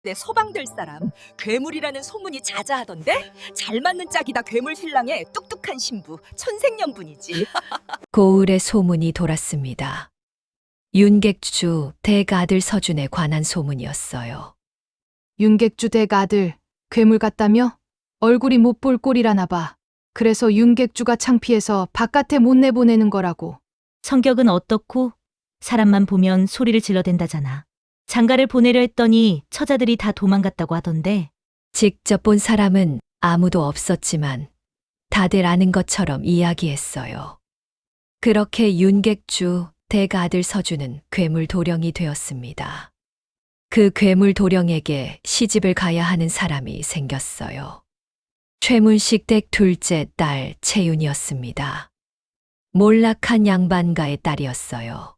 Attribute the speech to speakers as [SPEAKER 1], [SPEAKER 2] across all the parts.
[SPEAKER 1] 내 서방될 사람 괴물이라는 소문이 자자하던데 잘 맞는 짝이다 괴물 신랑의 똑똑한 신부 천생연분이지.
[SPEAKER 2] 고을의 소문이 돌았습니다. 윤객주 댁 아들 서준에 관한 소문이었어요.
[SPEAKER 3] 윤객주 댁 아들, 괴물 같다며? 얼굴이 못 볼 꼴이라나 봐. 그래서 윤객주가 창피해서 바깥에 못 내보내는 거라고.
[SPEAKER 4] 성격은 어떻고 사람만 보면 소리를 질러댄다잖아. 장가를 보내려 했더니 처자들이 다 도망갔다고 하던데.
[SPEAKER 2] 직접 본 사람은 아무도 없었지만 다들 아는 것처럼 이야기했어요. 그렇게 윤객주 댁 아들 서준은 괴물 도령이 되었습니다. 그 괴물 도령에게 시집을 가야 하는 사람이 생겼어요. 최문식 댁 둘째 딸 채윤이었습니다. 몰락한 양반가의 딸이었어요.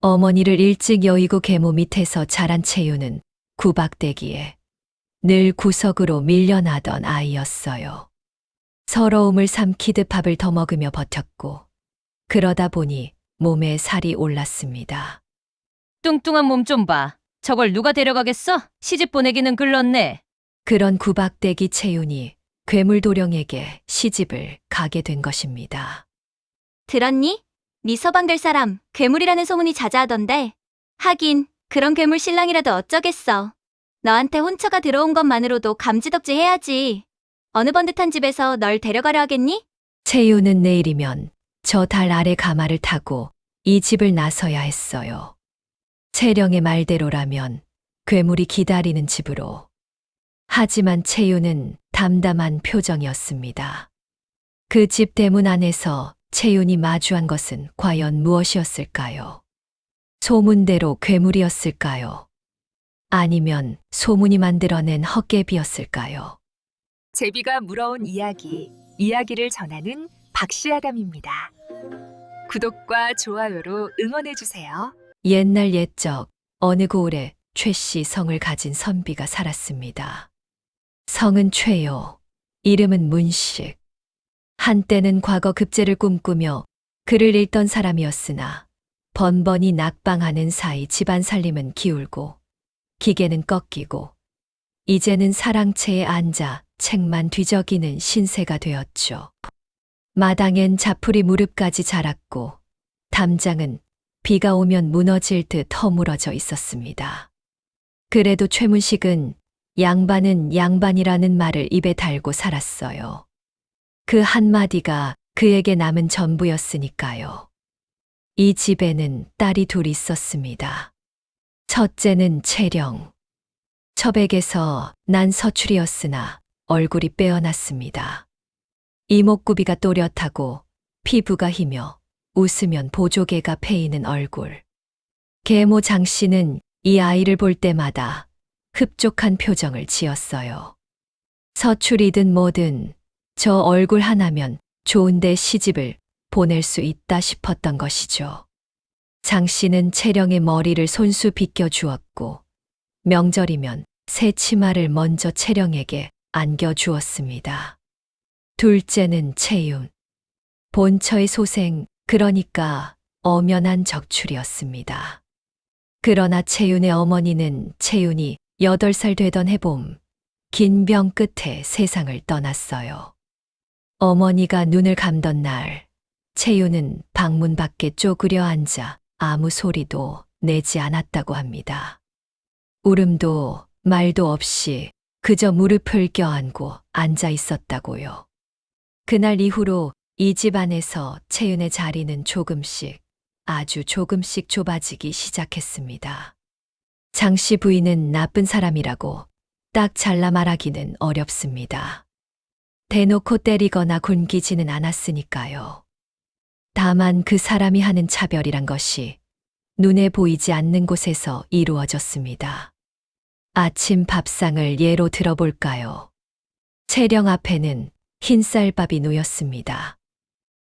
[SPEAKER 2] 어머니를 일찍 여의고 계모 밑에서 자란 채윤은 구박되기에 늘 구석으로 밀려나던 아이였어요. 서러움을 삼키듯 밥을 더 먹으며 버텼고 그러다 보니 몸에 살이 올랐습니다.
[SPEAKER 4] 뚱뚱한 몸 좀 봐. 저걸 누가 데려가겠어? 시집 보내기는 글렀네.
[SPEAKER 2] 그런 구박대기 채윤이 괴물도령에게 시집을 가게 된 것입니다.
[SPEAKER 5] 들었니? 네 서방 될 사람 괴물이라는 소문이 자자하던데. 하긴 그런 괴물 신랑이라도 어쩌겠어. 너한테 혼처가 들어온 것만으로도 감지덕지 해야지. 어느 번듯한 집에서 널 데려가려 하겠니?
[SPEAKER 2] 채윤은 내일이면 저 달 아래 가마를 타고 이 집을 나서야 했어요. 채령의 말대로라면 괴물이 기다리는 집으로. 하지만 채윤은 담담한 표정이었습니다. 그 집 대문 안에서 채윤이 마주한 것은 과연 무엇이었을까요? 소문대로 괴물이었을까요? 아니면 소문이 만들어낸 헛개비였을까요?
[SPEAKER 1] 제비가 물어온 이야기를 전하는 박씨아담입니다. 구독과 좋아요로 응원해주세요.
[SPEAKER 2] 옛날 옛적 어느 고을에 최씨 성을 가진 선비가 살았습니다. 성은 최요, 이름은 문식. 한때는 과거 급제를 꿈꾸며 글을 읽던 사람이었으나 번번이 낙방하는 사이 집안 살림은 기울고 기계는 꺾이고 이제는 사랑채에 앉아 책만 뒤적이는 신세가 되었죠. 마당엔 자풀이 무릎까지 자랐고 담장은 비가 오면 무너질 듯 허물어져 있었습니다. 그래도 최문식은 양반은 양반이라는 말을 입에 달고 살았어요. 그 한마디가 그에게 남은 전부였으니까요. 이 집에는 딸이 둘 있었습니다. 첫째는 채령. 처백에서 난 서출이었으나 얼굴이 빼어났습니다. 이목구비가 또렷하고 피부가 희며 웃으면 보조개가 패이는 얼굴. 계모 장씨는 이 아이를 볼 때마다 흡족한 표정을 지었어요. 서출이든 뭐든 저 얼굴 하나면 좋은데 시집을 보낼 수 있다 싶었던 것이죠. 장씨는 채령의 머리를 손수 빗겨 주었고 명절이면 새 치마를 먼저 채령에게 안겨 주었습니다. 둘째는 채윤. 본처의 소생, 그러니까 엄연한 적출이었습니다. 그러나 채윤의 어머니는 채윤이 8살 되던 해봄, 긴 병 끝에 세상을 떠났어요. 어머니가 눈을 감던 날, 채윤은 방문 밖에 쪼그려 앉아 아무 소리도 내지 않았다고 합니다. 울음도 말도 없이 그저 무릎을 껴안고 앉아 있었다고요. 그날 이후로 이 집 안에서 채윤의 자리는 조금씩, 아주 조금씩 좁아지기 시작했습니다. 장씨 부인은 나쁜 사람이라고 딱 잘라 말하기는 어렵습니다. 대놓고 때리거나 굶기지는 않았으니까요. 다만 그 사람이 하는 차별이란 것이 눈에 보이지 않는 곳에서 이루어졌습니다. 아침 밥상을 예로 들어볼까요? 채령 앞에는 흰쌀밥이 놓였습니다.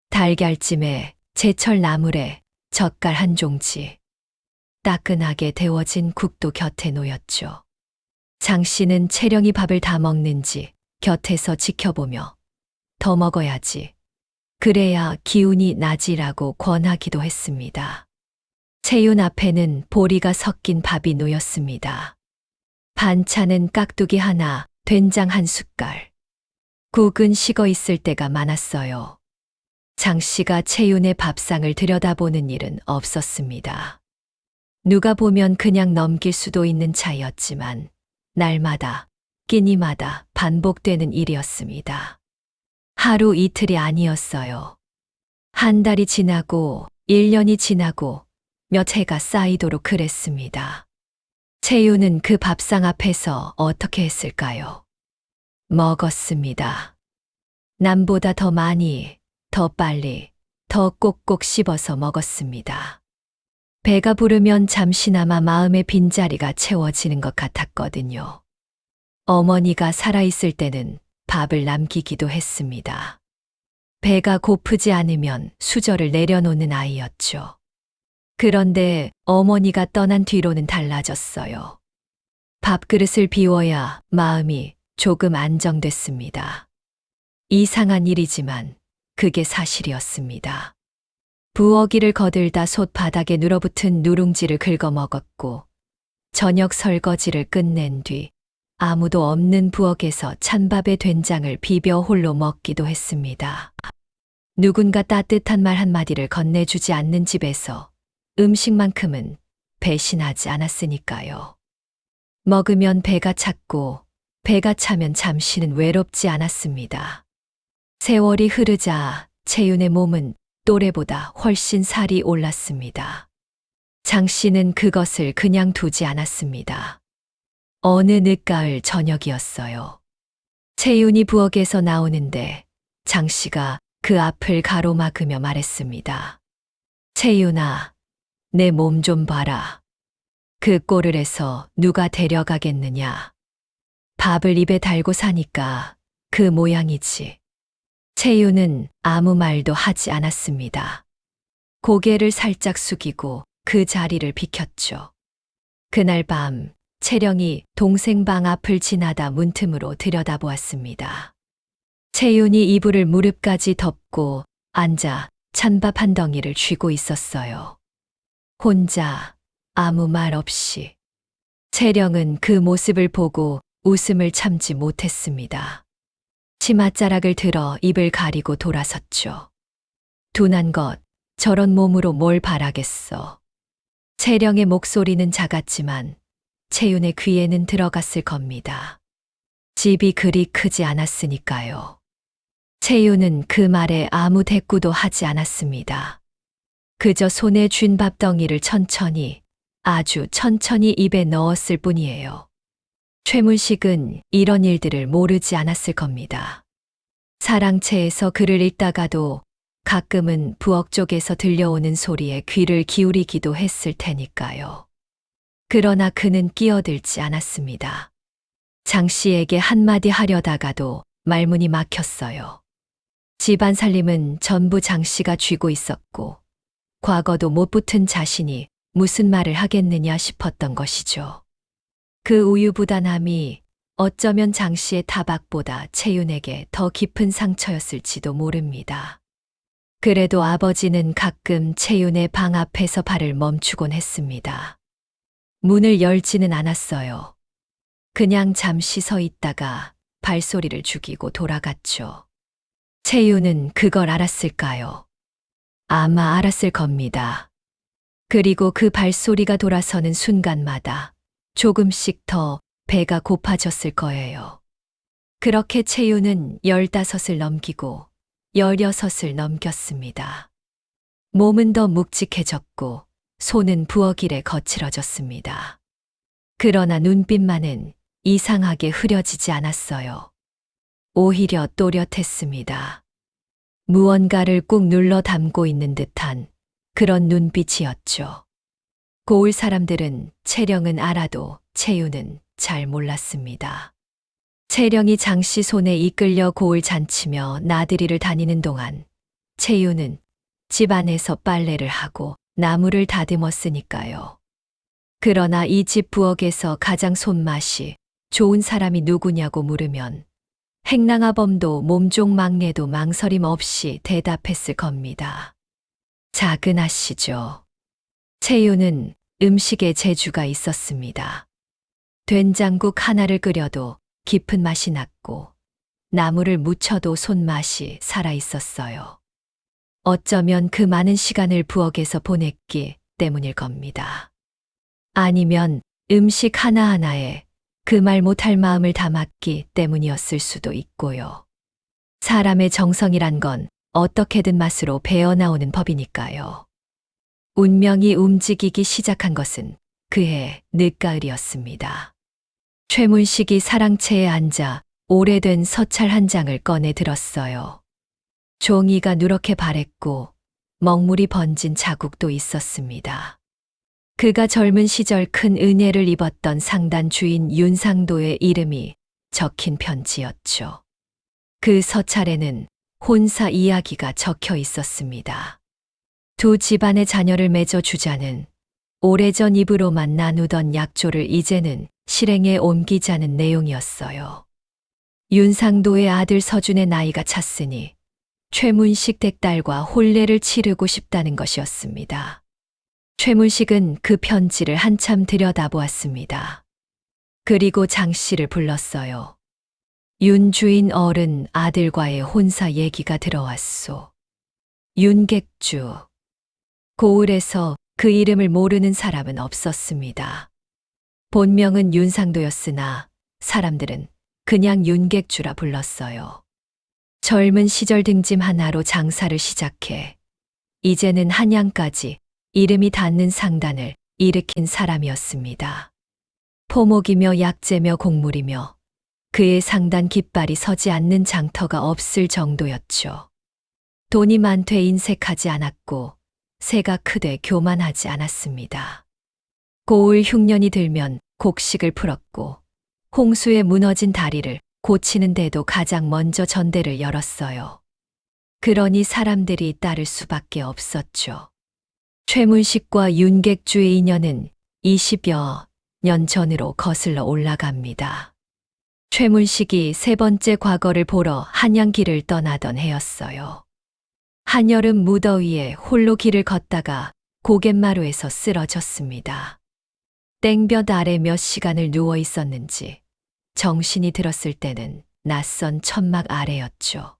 [SPEAKER 2] 달걀찜에 제철 나물에 젓갈 한 종지. 따끈하게 데워진 국도 곁에 놓였죠. 장씨는 채령이 밥을 다 먹는지 곁에서 지켜보며 더 먹어야지. 그래야 기운이 나지라고 권하기도 했습니다. 채윤 앞에는 보리가 섞인 밥이 놓였습니다. 반찬은 깍두기 하나, 된장 한 숟갈. 국은 식어 있을 때가 많았어요. 장 씨가 채윤의 밥상을 들여다보는 일은 없었습니다. 누가 보면 그냥 넘길 수도 있는 차이였지만 날마다, 끼니마다 반복되는 일이었습니다. 하루 이틀이 아니었어요. 한 달이 지나고 1년이 지나고 몇 해가 쌓이도록 그랬습니다. 채윤은 그 밥상 앞에서 어떻게 했을까요? 먹었습니다. 남보다 더 많이, 더 빨리, 더 꼭꼭 씹어서 먹었습니다. 배가 부르면 잠시나마 마음의 빈자리가 채워지는 것 같았거든요. 어머니가 살아있을 때는 밥을 남기기도 했습니다. 배가 고프지 않으면 수저를 내려놓는 아이였죠. 그런데 어머니가 떠난 뒤로는 달라졌어요. 밥그릇을 비워야 마음이 조금 안정됐습니다. 이상한 일이지만 그게 사실이었습니다. 부엌일을 거들다 솥바닥에 눌어붙은 누룽지를 긁어 먹었고 저녁 설거지를 끝낸 뒤 아무도 없는 부엌에서 찬밥에 된장을 비벼 홀로 먹기도 했습니다. 누군가 따뜻한 말 한마디를 건네주지 않는 집에서 음식만큼은 배신하지 않았으니까요. 먹으면 배가 찼고 배가 차면 잠시는 외롭지 않았습니다. 세월이 흐르자 채윤의 몸은 또래보다 훨씬 살이 올랐습니다. 장 씨는 그것을 그냥 두지 않았습니다. 어느 늦가을 저녁이었어요. 채윤이 부엌에서 나오는데 장 씨가 그 앞을 가로막으며 말했습니다. 채윤아, 내 몸 좀 봐라. 그 꼴을 해서 누가 데려가겠느냐. 밥을 입에 달고 사니까 그 모양이지. 채윤은 아무 말도 하지 않았습니다. 고개를 살짝 숙이고 그 자리를 비켰죠. 그날 밤 채령이 동생 방 앞을 지나다 문틈으로 들여다보았습니다. 채윤이 이불을 무릎까지 덮고 앉아 찬밥 한 덩이를 쥐고 있었어요. 혼자 아무 말 없이. 채령은 그 모습을 보고 웃음을 참지 못했습니다. 치맛자락을 들어 입을 가리고 돌아섰죠. 둔한 것, 저런 몸으로 뭘 바라겠어. 채령의 목소리는 작았지만 채윤의 귀에는 들어갔을 겁니다. 집이 그리 크지 않았으니까요. 채윤은 그 말에 아무 대꾸도 하지 않았습니다. 그저 손에 쥔 밥덩이를 천천히, 아주 천천히 입에 넣었을 뿐이에요. 최문식은 이런 일들을 모르지 않았을 겁니다. 사랑채에서 글을 읽다가도 가끔은 부엌 쪽에서 들려오는 소리에 귀를 기울이기도 했을 테니까요. 그러나 그는 끼어들지 않았습니다. 장 씨에게 한마디 하려다가도 말문이 막혔어요. 집안 살림은 전부 장 씨가 쥐고 있었고 과거도 못 붙은 자신이 무슨 말을 하겠느냐 싶었던 것이죠. 그 우유부단함이 어쩌면 장 씨의 타박보다 채윤에게 더 깊은 상처였을지도 모릅니다. 그래도 아버지는 가끔 채윤의 방 앞에서 발을 멈추곤 했습니다. 문을 열지는 않았어요. 그냥 잠시 서 있다가 발소리를 죽이고 돌아갔죠. 채윤은 그걸 알았을까요? 아마 알았을 겁니다. 그리고 그 발소리가 돌아서는 순간마다 조금씩 더 배가 고파졌을 거예요. 그렇게 채윤은 15을 넘기고 16을 넘겼습니다. 몸은 더 묵직해졌고 손은 부엌일에 거칠어졌습니다. 그러나 눈빛만은 이상하게 흐려지지 않았어요. 오히려 또렷했습니다. 무언가를 꾹 눌러 담고 있는 듯한 그런 눈빛이었죠. 고을 사람들은 채령은 알아도 채윤은 잘 몰랐습니다. 채령이 장씨 손에 이끌려 고을 잔치며 나들이를 다니는 동안 채윤은 집 안에서 빨래를 하고 나무를 다듬었으니까요. 그러나 이 집 부엌에서 가장 손맛이 좋은 사람이 누구냐고 물으면 행랑아범도 몸종 막내도 망설임 없이 대답했을 겁니다. 작은 아씨죠. 채윤은 음식에 재주가 있었습니다. 된장국 하나를 끓여도 깊은 맛이 났고 나물을 무쳐도 손맛이 살아 있었어요. 어쩌면 그 많은 시간을 부엌에서 보냈기 때문일 겁니다. 아니면 음식 하나하나에 그 말 못할 마음을 담았기 때문이었을 수도 있고요. 사람의 정성이란 건 어떻게든 맛으로 배어나오는 법이니까요. 운명이 움직이기 시작한 것은 그해 늦가을이었습니다. 최문식이 사랑채에 앉아 오래된 서찰 한 장을 꺼내 들었어요. 종이가 누렇게 바랬고 먹물이 번진 자국도 있었습니다. 그가 젊은 시절 큰 은혜를 입었던 상단 주인 윤상도의 이름이 적힌 편지였죠. 그 서찰에는 혼사 이야기가 적혀 있었습니다. 두 집안의 자녀를 맺어 주자는 오래전 입으로만 나누던 약조를 이제는 실행에 옮기자는 내용이었어요. 윤상도의 아들 서준의 나이가 찼으니 최문식 댁딸과 혼례를 치르고 싶다는 것이었습니다. 최문식은 그 편지를 한참 들여다보았습니다. 그리고 장 씨를 불렀어요. 윤 주인 어른 아들과의 혼사 얘기가 들어왔소. 윤객주. 고을에서 그 이름을 모르는 사람은 없었습니다. 본명은 윤상도였으나 사람들은 그냥 윤객주라 불렀어요. 젊은 시절 등짐 하나로 장사를 시작해 이제는 한양까지 이름이 닿는 상단을 일으킨 사람이었습니다. 포목이며 약재며 곡물이며 그의 상단 깃발이 서지 않는 장터가 없을 정도였죠. 돈이 많되 인색하지 않았고 새가 크되 교만하지 않았습니다. 고을 흉년이 들면 곡식을 풀었고 홍수에 무너진 다리를 고치는 데도 가장 먼저 전대를 열었어요. 그러니 사람들이 따를 수밖에 없었죠. 최문식과 윤객주의 인연은 20여 년 전으로 거슬러 올라갑니다. 최문식이 세 번째 과거를 보러 한양길을 떠나던 해였어요. 한여름 무더위에 홀로 길을 걷다가 고갯마루에서 쓰러졌습니다. 땡볕 아래 몇 시간을 누워 있었는지 정신이 들었을 때는 낯선 천막 아래였죠.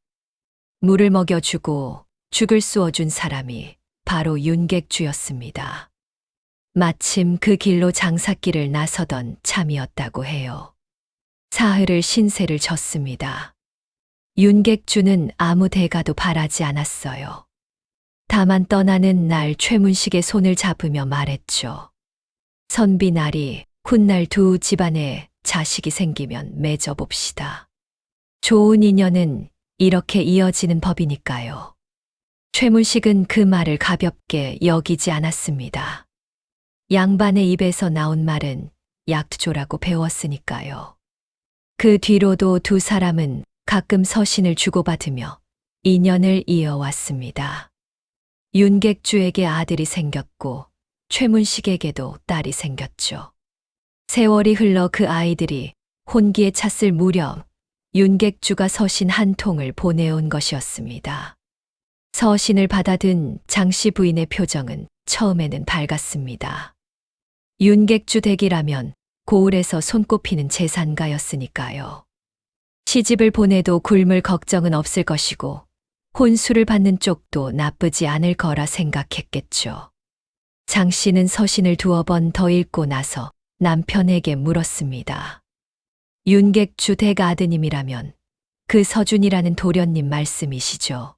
[SPEAKER 2] 물을 먹여주고 죽을 쏘어준 사람이 바로 윤객주였습니다. 마침 그 길로 장사길을 나서던 참이었다고 해요. 사흘을 신세를 졌습니다. 윤객주는 아무 대가도 바라지 않았어요. 다만 떠나는 날 최문식의 손을 잡으며 말했죠. 선비날이 훗날 두 집안에 자식이 생기면 맺어봅시다. 좋은 인연은 이렇게 이어지는 법이니까요. 최문식은 그 말을 가볍게 여기지 않았습니다. 양반의 입에서 나온 말은 약조라고 배웠으니까요. 그 뒤로도 두 사람은 가끔 서신을 주고받으며 인연을 이어왔습니다. 윤객주에게 아들이 생겼고 최문식에게도 딸이 생겼죠. 세월이 흘러 그 아이들이 혼기에 찼을 무렵 윤객주가 서신 한 통을 보내온 것이었습니다. 서신을 받아든 장씨 부인의 표정은 처음에는 밝았습니다. 윤객주 댁이라면 고을에서 손꼽히는 재산가였으니까요. 시집을 보내도 굶을 걱정은 없을 것이고 혼수를 받는 쪽도 나쁘지 않을 거라 생각했겠죠. 장 씨는 서신을 두어 번 더 읽고 나서 남편에게 물었습니다. 윤객주 댁 아드님이라면 그 서준이라는 도련님 말씀이시죠?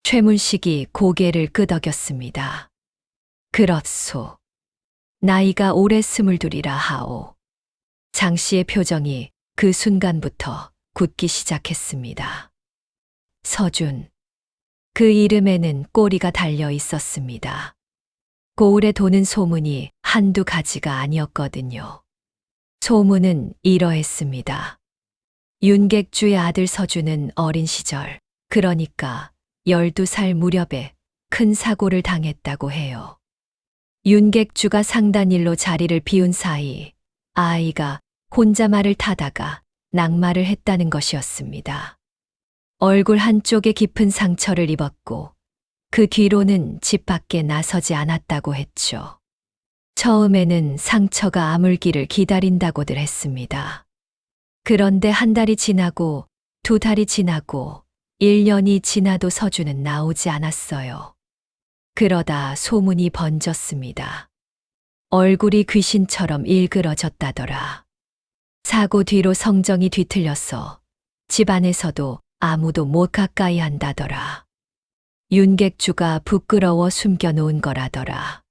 [SPEAKER 2] 최문식이 고개를 끄덕였습니다. 그렇소. 나이가 올해 22이라 하오. 장 씨의 표정이 그 순간부터 굳기 시작했습니다. 서준. 그 이름에는 꼬리가 달려 있었습니다. 고을에 도는 소문이 한두 가지가 아니었거든요. 소문은 이러했습니다. 윤객주의 아들 서준은 어린 시절, 그러니까 12살 무렵에 큰 사고를 당했다고 해요. 윤객주가 상단일로 자리를 비운 사이 아이가 혼자 말을 타다가 낙마를 했다는 것이었습니다. 얼굴 한쪽에 깊은 상처를 입었고 그 뒤로는 집 밖에 나서지 않았다고 했죠. 처음에는 상처가 아물기를 기다린다고들 했습니다. 그런데 한 달이 지나고 2달이 지나고 1년이 지나도 서주는 나오지 않았어요. 그러다 소문이 번졌습니다. 얼굴이 귀신처럼 일그러졌다더라. 사고 뒤로 성정이 뒤틀려서 집안에서도 아무도 못 가까이 한다더라. 윤객주가 부끄러워 숨겨놓은 거라더라.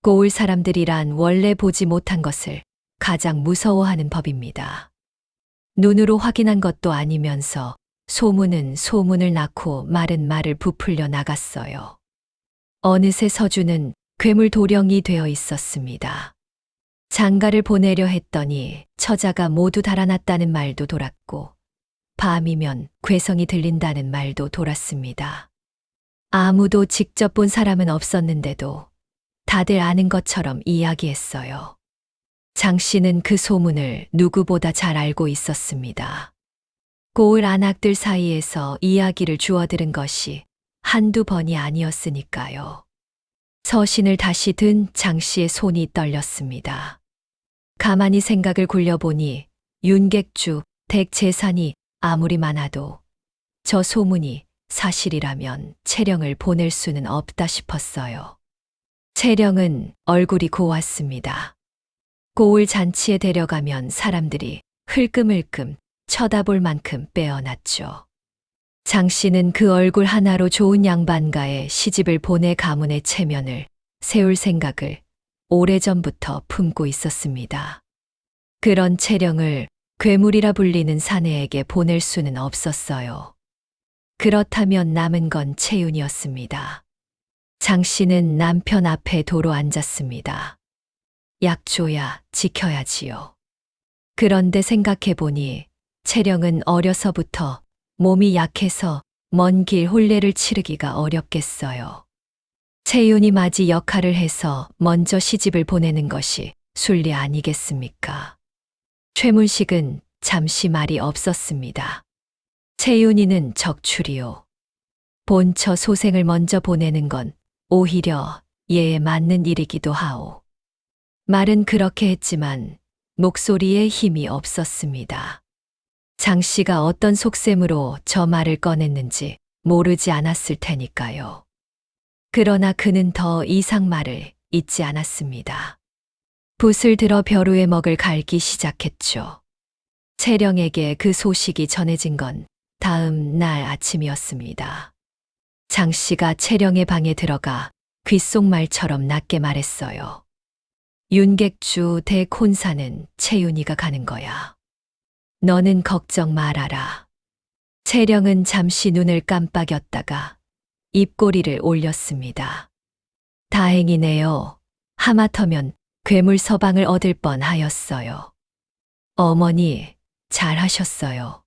[SPEAKER 2] 고을 사람들이란 원래 보지 못한 것을 가장 무서워하는 법입니다. 눈으로 확인한 것도 아니면서 소문은 소문을 낳고 말은 말을 부풀려 나갔어요. 어느새 서주는 괴물 도령이 되어 있었습니다. 장가를 보내려 했더니 처자가 모두 달아났다는 말도 돌았고 밤이면 괴성이 들린다는 말도 돌았습니다. 아무도 직접 본 사람은 없었는데도 다들 아는 것처럼 이야기했어요. 장 씨는 그 소문을 누구보다 잘 알고 있었습니다. 고을 안악들 사이에서 이야기를 주워들은 것이 한두 번이 아니었으니까요. 서신을 다시 든 장 씨의 손이 떨렸습니다. 가만히 생각을 굴려보니 윤객주 댁 재산이 아무리 많아도 저 소문이 사실이라면 채령을 보낼 수는 없다 싶었어요. 채령은 얼굴이 고왔습니다. 고을 잔치에 데려가면 사람들이 흘끔흘끔 쳐다볼 만큼 빼어났죠. 장 씨는 그 얼굴 하나로 좋은 양반가에 시집을 보내 가문의 체면을 세울 생각을 오래전부터 품고 있었습니다. 그런 채령을 괴물이라 불리는 사내에게 보낼 수는 없었어요. 그렇다면 남은 건 채윤이었습니다. 장 씨는 남편 앞에 도로 앉았습니다. 약조야 지켜야지요. 그런데 생각해보니 채령은 어려서부터 몸이 약해서 먼 길 혼례를 치르기가 어렵겠어요. 채윤이 맞이 역할을 해서 먼저 시집을 보내는 것이 순리 아니겠습니까? 최문식은 잠시 말이 없었습니다. 채윤이는 적출이요. 본처 소생을 먼저 보내는 건 오히려 예에 맞는 일이기도 하오. 말은 그렇게 했지만 목소리에 힘이 없었습니다. 장 씨가 어떤 속셈으로 저 말을 꺼냈는지 모르지 않았을 테니까요. 그러나 그는 더 이상 말을 잇지 않았습니다. 붓을 들어 벼루의 먹을 갈기 시작했죠. 채령에게 그 소식이 전해진 건 다음 날 아침이었습니다. 장 씨가 채령의 방에 들어가 귓속말처럼 낮게 말했어요. 윤객주 대콘사는 채윤이가 가는 거야. 너는 걱정 말아라. 채령은 잠시 눈을 깜빡였다가 입꼬리를 올렸습니다. 다행이네요. 하마터면 괴물 서방을 얻을 뻔하였어요. 어머니, 잘하셨어요.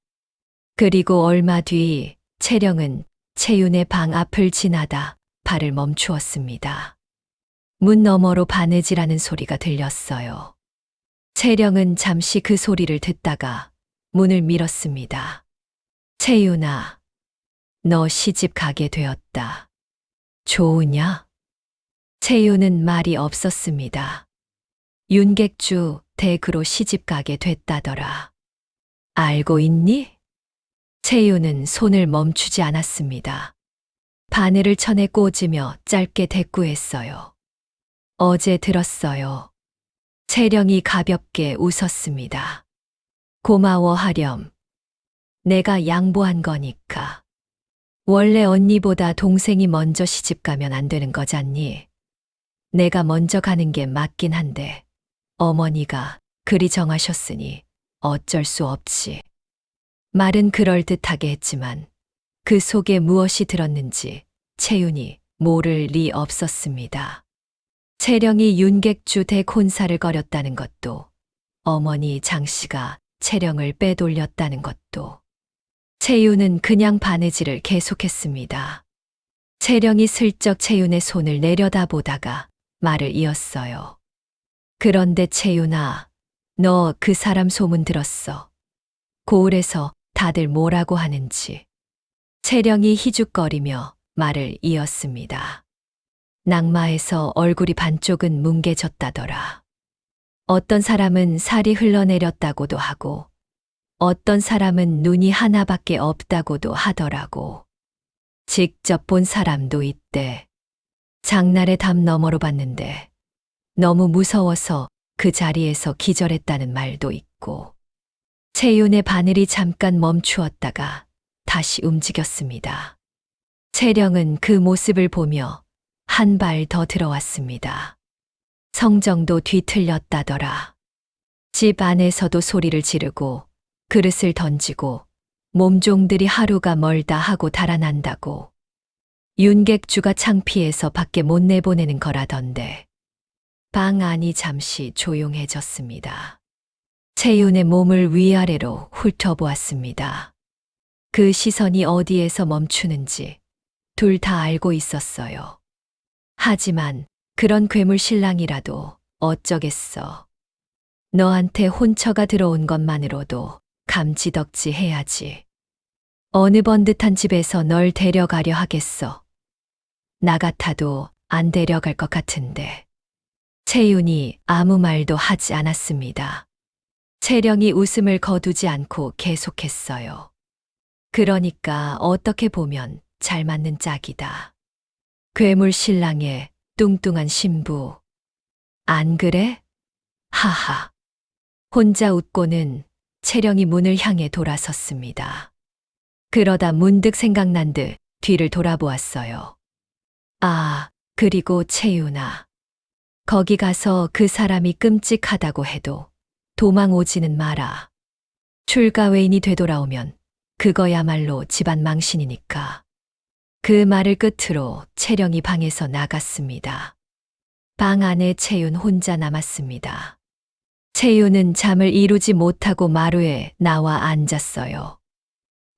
[SPEAKER 2] 그리고 얼마 뒤 채령은 채윤의 방 앞을 지나다 발을 멈추었습니다. 문 너머로 바느질하는 소리가 들렸어요. 채령은 잠시 그 소리를 듣다가 문을 밀었습니다. 채윤아, 너 시집 가게 되었다. 좋으냐? 채윤은 말이 없었습니다. 윤객주 댁으로 시집 가게 됐다더라. 알고 있니? 채윤은 손을 멈추지 않았습니다. 바늘을 천에 꽂으며 짧게 대꾸했어요. 어제 들었어요. 채령이 가볍게 웃었습니다. 고마워하렴. 내가 양보한 거니까. 원래 언니보다 동생이 먼저 시집 가면 안 되는 거잖니. 내가 먼저 가는 게 맞긴 한데 어머니가 그리 정하셨으니 어쩔 수 없지. 말은 그럴듯하게 했지만 그 속에 무엇이 들었는지 채윤이 모를 리 없었습니다. 채령이 윤객주 대콘사를 거렸다는 것도, 어머니 장씨가 채령을 빼돌렸다는 것도. 채윤은 그냥 바느질을 계속했습니다. 채령이 슬쩍 채윤의 손을 내려다보다가 말을 이었어요. 그런데 채윤아, 너 그 사람 소문 들었어. 고을에서 다들 뭐라고 하는지. 채령이 희죽거리며 말을 이었습니다. 낙마해서 얼굴이 반쪽은 뭉개졌다더라. 어떤 사람은 살이 흘러내렸다고도 하고, 어떤 사람은 눈이 하나밖에 없다고도 하더라고. 직접 본 사람도 있대. 장날의 담 너머로 봤는데 너무 무서워서 그 자리에서 기절했다는 말도 있고. 채윤의 바늘이 잠깐 멈추었다가 다시 움직였습니다. 채령은 그 모습을 보며 한 발 더 들어왔습니다. 성정도 뒤틀렸다더라. 집 안에서도 소리를 지르고 그릇을 던지고 몸종들이 하루가 멀다 하고 달아난다고. 윤객주가 창피해서 밖에 못 내보내는 거라던데. 방 안이 잠시 조용해졌습니다. 채윤의 몸을 위아래로 훑어보았습니다. 그 시선이 어디에서 멈추는지 둘 다 알고 있었어요. 하지만 그런 괴물 신랑이라도 어쩌겠어. 너한테 혼처가 들어온 것만으로도 감지덕지 해야지. 어느 번듯한 집에서 널 데려가려 하겠어. 나 같아도 안 데려갈 것 같은데. 채윤이 아무 말도 하지 않았습니다. 채령이 웃음을 거두지 않고 계속했어요. 그러니까 어떻게 보면 잘 맞는 짝이다. 괴물 신랑의 뚱뚱한 신부. 안 그래? 하하. 혼자 웃고는 채령이 문을 향해 돌아섰습니다. 그러다 문득 생각난 듯 뒤를 돌아보았어요. 아, 그리고 채윤아. 거기 가서 그 사람이 끔찍하다고 해도 도망 오지는 마라. 출가 외인이 되돌아오면 그거야말로 집안 망신이니까. 그 말을 끝으로 채령이 방에서 나갔습니다. 방 안에 채윤 혼자 남았습니다. 채윤은 잠을 이루지 못하고 마루에 나와 앉았어요.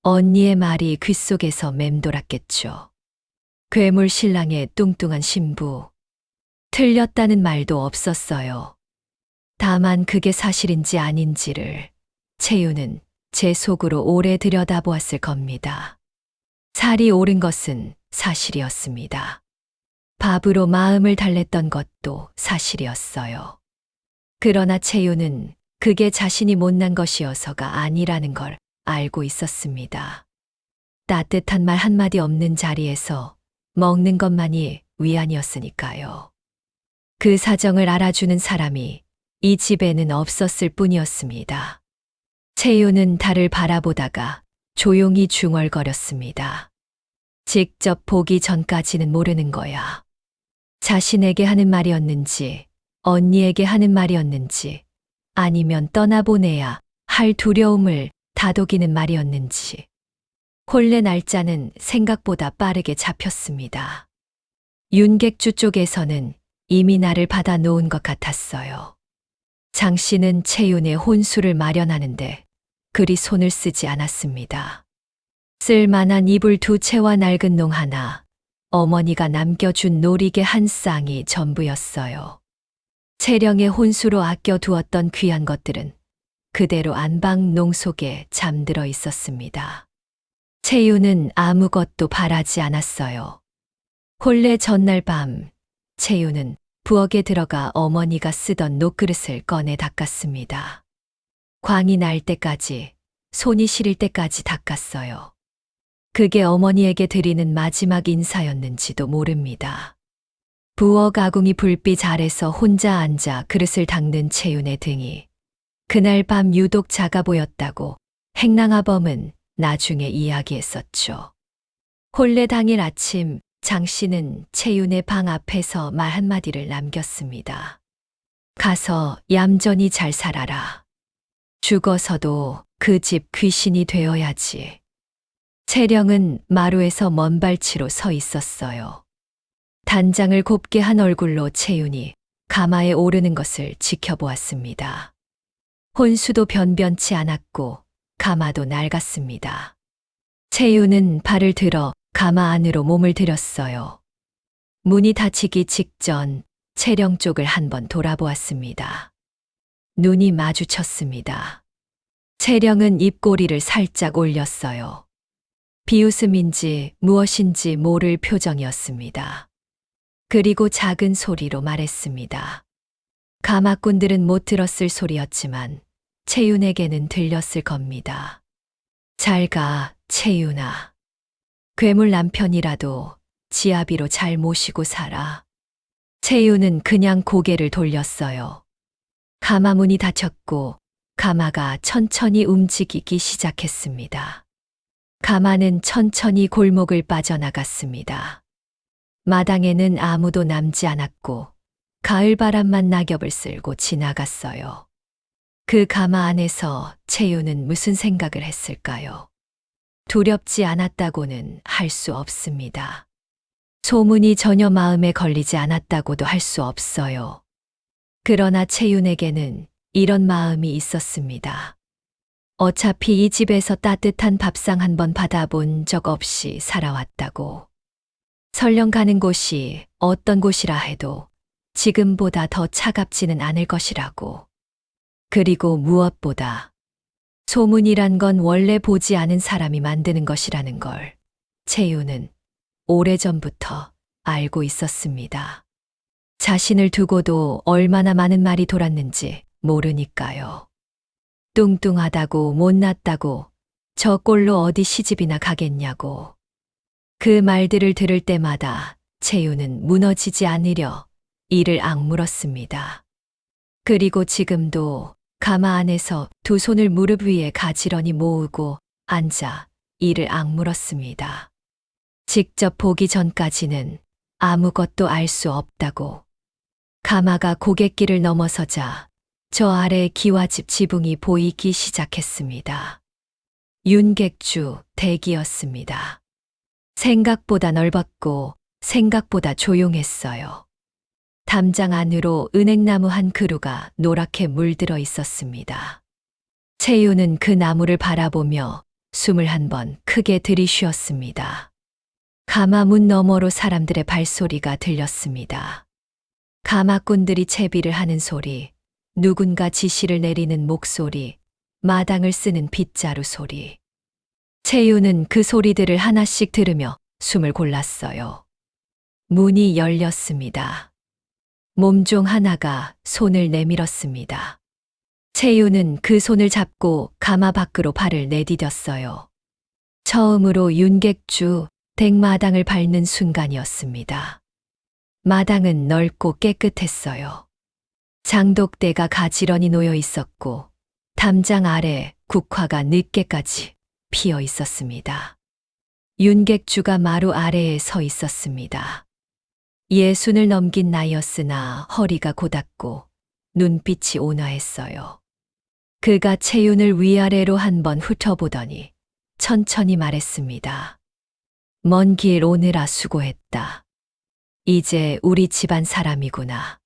[SPEAKER 2] 언니의 말이 귓속에서 맴돌았겠죠. 괴물 신랑의 뚱뚱한 신부. 틀렸다는 말도 없었어요. 다만 그게 사실인지 아닌지를 채윤은 제 속으로 오래 들여다보았을 겁니다. 살이 오른 것은 사실이었습니다. 밥으로 마음을 달랬던 것도 사실이었어요. 그러나 채윤은 그게 자신이 못난 것이어서가 아니라는 걸 알고 있었습니다. 따뜻한 말 한마디 없는 자리에서 먹는 것만이 위안이었으니까요. 그 사정을 알아주는 사람이 이 집에는 없었을 뿐이었습니다. 채윤은 달을 바라보다가 조용히 중얼거렸습니다. 직접 보기 전까지는 모르는 거야. 자신에게 하는 말이었는지, 언니에게 하는 말이었는지, 아니면 떠나보내야 할 두려움을 다독이는 말이었는지. 혼례 날짜는 생각보다 빠르게 잡혔습니다. 윤객주 쪽에서는 이미 나를 받아 놓은 것 같았어요. 장 씨는 채윤의 혼수를 마련하는데 그리 손을 쓰지 않았습니다. 쓸만한 이불 2채와 낡은 농 하나, 어머니가 남겨준 놀이개 한 쌍이 전부였어요. 채령의 혼수로 아껴두었던 귀한 것들은 그대로 안방 농 속에 잠들어 있었습니다. 채윤은 아무것도 바라지 않았어요. 혼례 전날 밤, 채윤은 부엌에 들어가 어머니가 쓰던 녹그릇을 꺼내 닦았습니다. 광이 날 때까지, 손이 시릴 때까지 닦았어요. 그게 어머니에게 드리는 마지막 인사였는지도 모릅니다. 부엌 아궁이 불빛 아래서 혼자 앉아 그릇을 닦는 채윤의 등이 그날 밤 유독 작아 보였다고 행랑아범은 나중에 이야기했었죠. 혼례 당일 아침 장 씨는 채윤의 방 앞에서 말 한마디를 남겼습니다. 가서 얌전히 잘 살아라. 죽어서도 그 집 귀신이 되어야지. 채령은 마루에서 먼발치로 서 있었어요. 단장을 곱게 한 얼굴로 채윤이 가마에 오르는 것을 지켜보았습니다. 혼수도 변변치 않았고 가마도 낡았습니다. 채윤은 발을 들어 가마 안으로 몸을 들였어요. 문이 닫히기 직전 채령 쪽을 한번 돌아보았습니다. 눈이 마주쳤습니다. 채령은 입꼬리를 살짝 올렸어요. 비웃음인지 무엇인지 모를 표정이었습니다. 그리고 작은 소리로 말했습니다. 가마꾼들은 못 들었을 소리였지만 채윤에게는 들렸을 겁니다. 잘 가, 채윤아. 괴물 남편이라도 지아비로 잘 모시고 살아. 채윤은 그냥 고개를 돌렸어요. 가마 문이 닫혔고 가마가 천천히 움직이기 시작했습니다. 가마는 천천히 골목을 빠져나갔습니다. 마당에는 아무도 남지 않았고 가을바람만 낙엽을 쓸고 지나갔어요. 그 가마 안에서 채윤은 무슨 생각을 했을까요? 두렵지 않았다고는 할 수 없습니다. 소문이 전혀 마음에 걸리지 않았다고도 할 수 없어요. 그러나 채윤에게는 이런 마음이 있었습니다. 어차피 이 집에서 따뜻한 밥상 한 번 받아본 적 없이 살아왔다고. 설령 가는 곳이 어떤 곳이라 해도 지금보다 더 차갑지는 않을 것이라고. 그리고 무엇보다 소문이란 건 원래 보지 않은 사람이 만드는 것이라는 걸 채윤은 오래전부터 알고 있었습니다. 자신을 두고도 얼마나 많은 말이 돌았는지 모르니까요. 뚱뚱하다고 못났다고 저 꼴로 어디 시집이나 가겠냐고. 그 말들을 들을 때마다 채윤은 무너지지 않으려 이를 악물었습니다. 그리고 지금도 가마 안에서 두 손을 무릎 위에 가지런히 모으고 앉아 이를 악물었습니다. 직접 보기 전까지는 아무것도 알 수 없다고. 가마가 고갯길을 넘어서자 저 아래 기와집 지붕이 보이기 시작했습니다. 윤객주 댁이었습니다. 생각보다 넓었고 생각보다 조용했어요. 담장 안으로 은행나무 한 그루가 노랗게 물들어 있었습니다. 채윤은 그 나무를 바라보며 숨을 한 번 크게 들이쉬었습니다. 가마문 너머로 사람들의 발소리가 들렸습니다. 가마꾼들이 채비를 하는 소리, 누군가 지시를 내리는 목소리, 마당을 쓰는 빗자루 소리. 채윤은 그 소리들을 하나씩 들으며 숨을 골랐어요. 문이 열렸습니다. 몸종 하나가 손을 내밀었습니다. 채윤은 그 손을 잡고 가마 밖으로 발을 내디뎠어요. 처음으로 윤객주 댁마당을 밟는 순간이었습니다. 마당은 넓고 깨끗했어요. 장독대가 가지런히 놓여 있었고 담장 아래 국화가 늦게까지 피어 있었습니다. 윤객주가 마루 아래에 서 있었습니다. 60을 넘긴 나이였으나 허리가 고닫고 눈빛이 온화했어요. 그가 채윤을 위아래로 한번 훑어보더니 천천히 말했습니다. 먼 길 오느라 수고했다. 이제 우리 집안 사람이구나.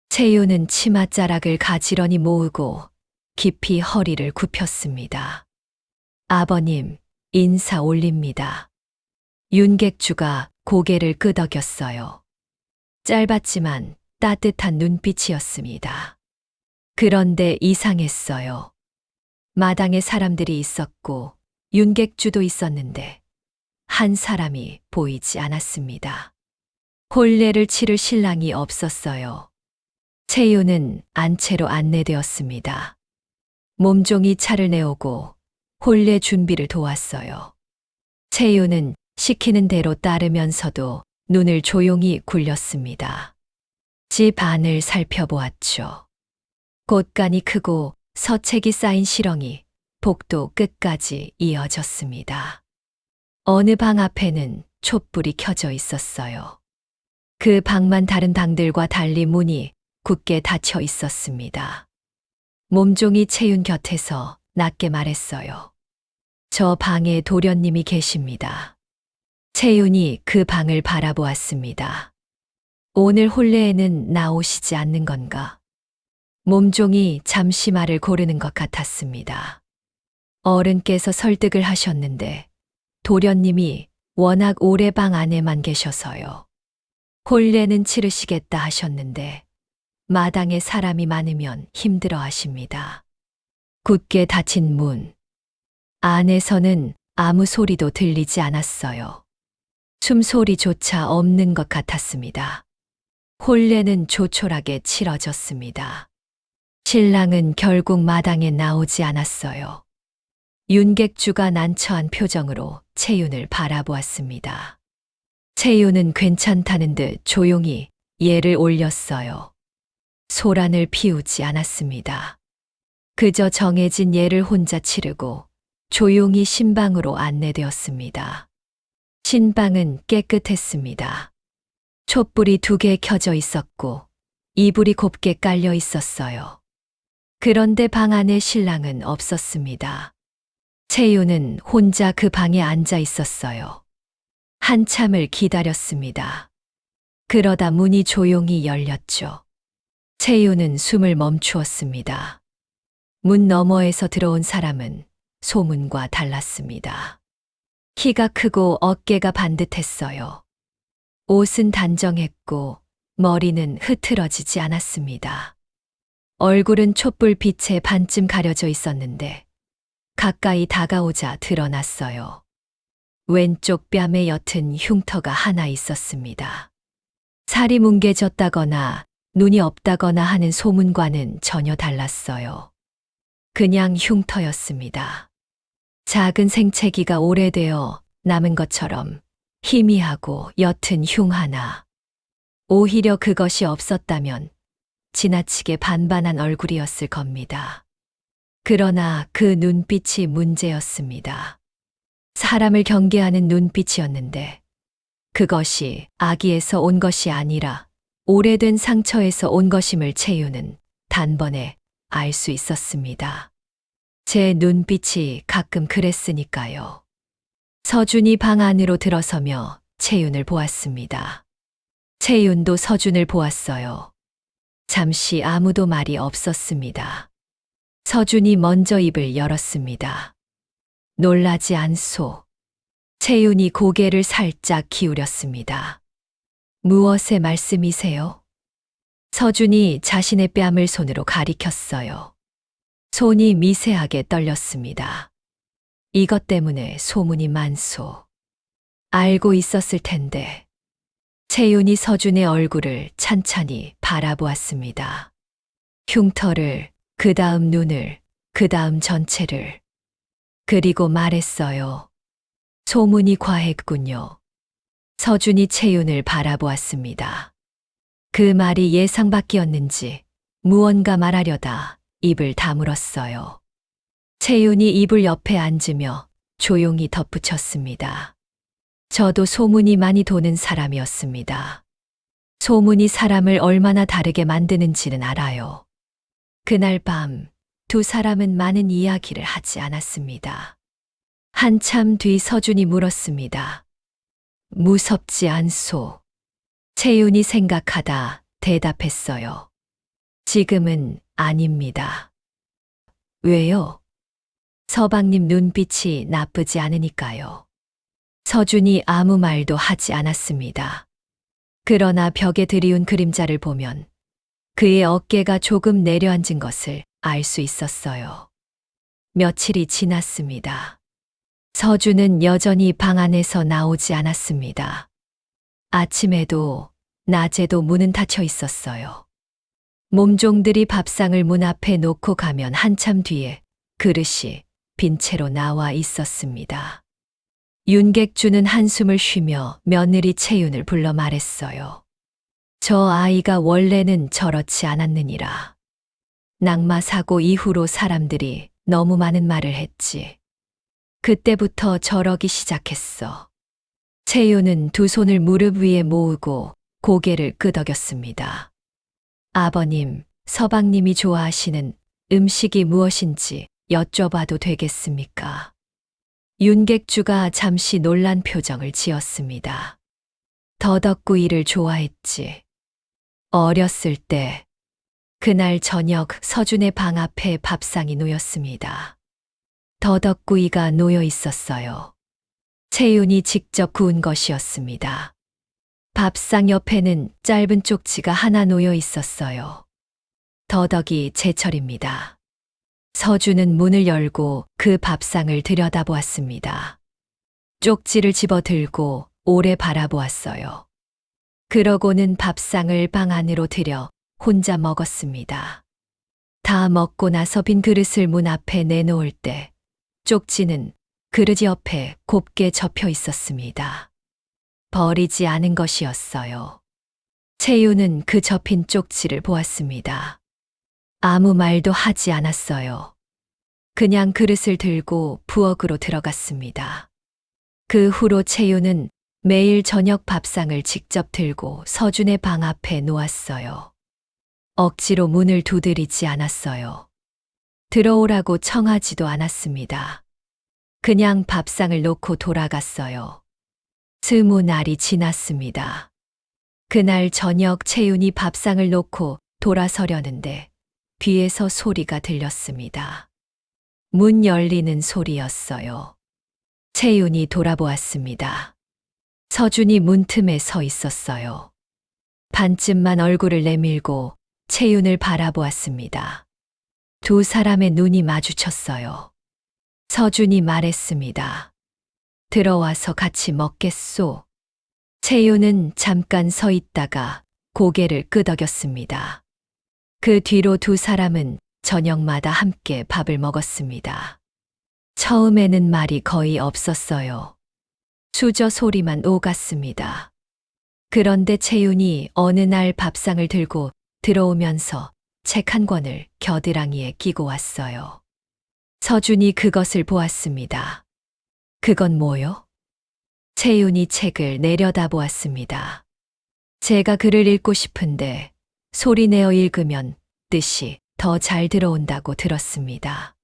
[SPEAKER 2] 채윤은 치맛자락을 가지런히 모으고 깊이 허리를 굽혔습니다. 아버님, 인사 올립니다. 윤객주가 고개를 끄덕였어요. 짧았지만 따뜻한 눈빛이었습니다. 그런데 이상했어요. 마당에 사람들이 있었고 윤객주도 있었는데 한 사람이 보이지 않았습니다. 혼례를 치를 신랑이 없었어요. 채윤은 안채로 안내되었습니다. 몸종이 차를 내오고 혼례 준비를 도왔어요. 채윤은 시키는 대로 따르면서도 눈을 조용히 굴렸습니다. 집 안을 살펴보았죠. 곳간이 크고 서책이 쌓인 시렁이 복도 끝까지 이어졌습니다. 어느 방 앞에는 촛불이 켜져 있었어요. 그 방만 다른 방들과 달리 문이 굳게 닫혀 있었습니다. 몸종이 채윤 곁에서 낮게 말했어요. 저 방에 도련님이 계십니다. 채윤이 그 방을 바라보았습니다. 오늘 혼례에는 나오시지 않는 건가? 몸종이 잠시 말을 고르는 것 같았습니다. 어른께서 설득을 하셨는데 도련님이 워낙 오래 방 안에만 계셔서요. 혼례는 치르시겠다 하셨는데 마당에 사람이 많으면 힘들어 하십니다. 굳게 닫힌 문. 안에서는 아무 소리도 들리지 않았어요. 숨소리조차 없는 것 같았습니다. 혼례는 조촐하게 치러졌습니다. 신랑은 결국 마당에 나오지 않았어요. 윤객주가 난처한 표정으로 채윤을 바라보았습니다. 채윤은 괜찮다는 듯 조용히 예를 올렸어요. 소란을 피우지 않았습니다. 그저 정해진 예를 혼자 치르고 조용히 신방으로 안내되었습니다. 신방은 깨끗했습니다. 촛불이 2개 켜져 있었고 이불이 곱게 깔려 있었어요. 그런데 방 안에 신랑은 없었습니다. 채윤은 혼자 그 방에 앉아 있었어요. 한참을 기다렸습니다. 그러다 문이 조용히 열렸죠. 채윤은 숨을 멈추었습니다. 문 너머에서 들어온 사람은 소문과 달랐습니다. 키가 크고 어깨가 반듯했어요. 옷은 단정했고 머리는 흐트러지지 않았습니다. 얼굴은 촛불 빛에 반쯤 가려져 있었는데 가까이 다가오자 드러났어요. 왼쪽 뺨에 옅은 흉터가 하나 있었습니다. 살이 뭉개졌다거나 눈이 없다거나 하는 소문과는 전혀 달랐어요. 그냥 흉터였습니다. 작은 생채기가 오래되어 남은 것처럼 희미하고 옅은 흉 하나. 오히려 그것이 없었다면 지나치게 반반한 얼굴이었을 겁니다. 그러나 그 눈빛이 문제였습니다. 사람을 경계하는 눈빛이었는데 그것이 악의에서 온 것이 아니라 오래된 상처에서 온 것임을 채윤은 단번에 알 수 있었습니다. 제 눈빛이 가끔 그랬으니까요. 서준이 방 안으로 들어서며 채윤을 보았습니다. 채윤도 서준을 보았어요. 잠시 아무도 말이 없었습니다. 서준이 먼저 입을 열었습니다. 놀라지 않소. 채윤이 고개를 살짝 기울였습니다. 무엇의 말씀이세요? 서준이 자신의 뺨을 손으로 가리켰어요. 손이 미세하게 떨렸습니다. 이것 때문에 소문이 많소. 알고 있었을 텐데. 채윤이 서준의 얼굴을 찬찬히 바라보았습니다. 흉터를, 그 다음 눈을, 그 다음 전체를. 그리고 말했어요. 소문이 과했군요. 서준이 채윤을 바라보았습니다. 그 말이 예상 밖이었는지 무언가 말하려다 입을 다물었어요. 채윤이 이불 옆에 앉으며 조용히 덧붙였습니다. 저도 소문이 많이 도는 사람이었습니다. 소문이 사람을 얼마나 다르게 만드는지는 알아요. 그날 밤 2사람은 많은 이야기를 하지 않았습니다. 한참 뒤 서준이 물었습니다. 무섭지 않소? 채윤이 생각하다 대답했어요. 지금은 아닙니다. 왜요? 서방님 눈빛이 나쁘지 않으니까요. 서준이 아무 말도 하지 않았습니다. 그러나 벽에 드리운 그림자를 보면 그의 어깨가 조금 내려앉은 것을 알 수 있었어요. 며칠이 지났습니다. 서준은 여전히 방 안에서 나오지 않았습니다. 아침에도 낮에도 문은 닫혀 있었어요. 몸종들이 밥상을 문 앞에 놓고 가면 한참 뒤에 그릇이 빈 채로 나와 있었습니다. 윤객주는 한숨을 쉬며 며느리 채윤을 불러 말했어요. 저 아이가 원래는 저렇지 않았느니라. 낙마 사고 이후로 사람들이 너무 많은 말을 했지. 그때부터 저러기 시작했어. 채윤은 2 손을 무릎 위에 모으고 고개를 끄덕였습니다. 아버님, 서방님이 좋아하시는 음식이 무엇인지 여쭤봐도 되겠습니까? 윤객주가 잠시 놀란 표정을 지었습니다. 더덕구이를 좋아했지. 어렸을 때, 그날 저녁 서준의 방 앞에 밥상이 놓였습니다. 더덕구이가 놓여 있었어요. 채윤이 직접 구운 것이었습니다. 밥상 옆에는 짧은 쪽지가 하나 놓여 있었어요. 더덕이 제철입니다. 서준은 문을 열고 그 밥상을 들여다보았습니다. 쪽지를 집어들고 오래 바라보았어요. 그러고는 밥상을 방 안으로 들여 혼자 먹었습니다. 다 먹고 나서 빈 그릇을 문 앞에 내놓을 때 쪽지는 그릇 옆에 곱게 접혀 있었습니다. 버리지 않은 것이었어요. 채윤은 그 접힌 쪽지를 보았습니다. 아무 말도 하지 않았어요. 그냥 그릇을 들고 부엌으로 들어갔습니다. 그 후로 채윤은 매일 저녁 밥상을 직접 들고 서준의 방 앞에 놓았어요. 억지로 문을 두드리지 않았어요. 들어오라고 청하지도 않았습니다. 그냥 밥상을 놓고 돌아갔어요. 20날이 지났습니다. 그날 저녁 채윤이 밥상을 놓고 돌아서려는데 뒤에서 소리가 들렸습니다. 문 열리는 소리였어요. 채윤이 돌아보았습니다. 서준이 문틈에 서 있었어요. 반쯤만 얼굴을 내밀고 채윤을 바라보았습니다. 두 사람의 눈이 마주쳤어요. 서준이 말했습니다. 들어와서 같이 먹겠소. 채윤은 잠깐 서 있다가 고개를 끄덕였습니다. 그 뒤로 두 사람은 저녁마다 함께 밥을 먹었습니다. 처음에는 말이 거의 없었어요. 수저 소리만 오갔습니다. 그런데 채윤이 어느 날 밥상을 들고 들어오면서 책 한 권을 겨드랑이에 끼고 왔어요. 서준이 그것을 보았습니다. 그건 뭐요? 채윤이 책을 내려다보았습니다. 제가 글을 읽고 싶은데 소리내어 읽으면 뜻이 더 잘 들어온다고 들었습니다.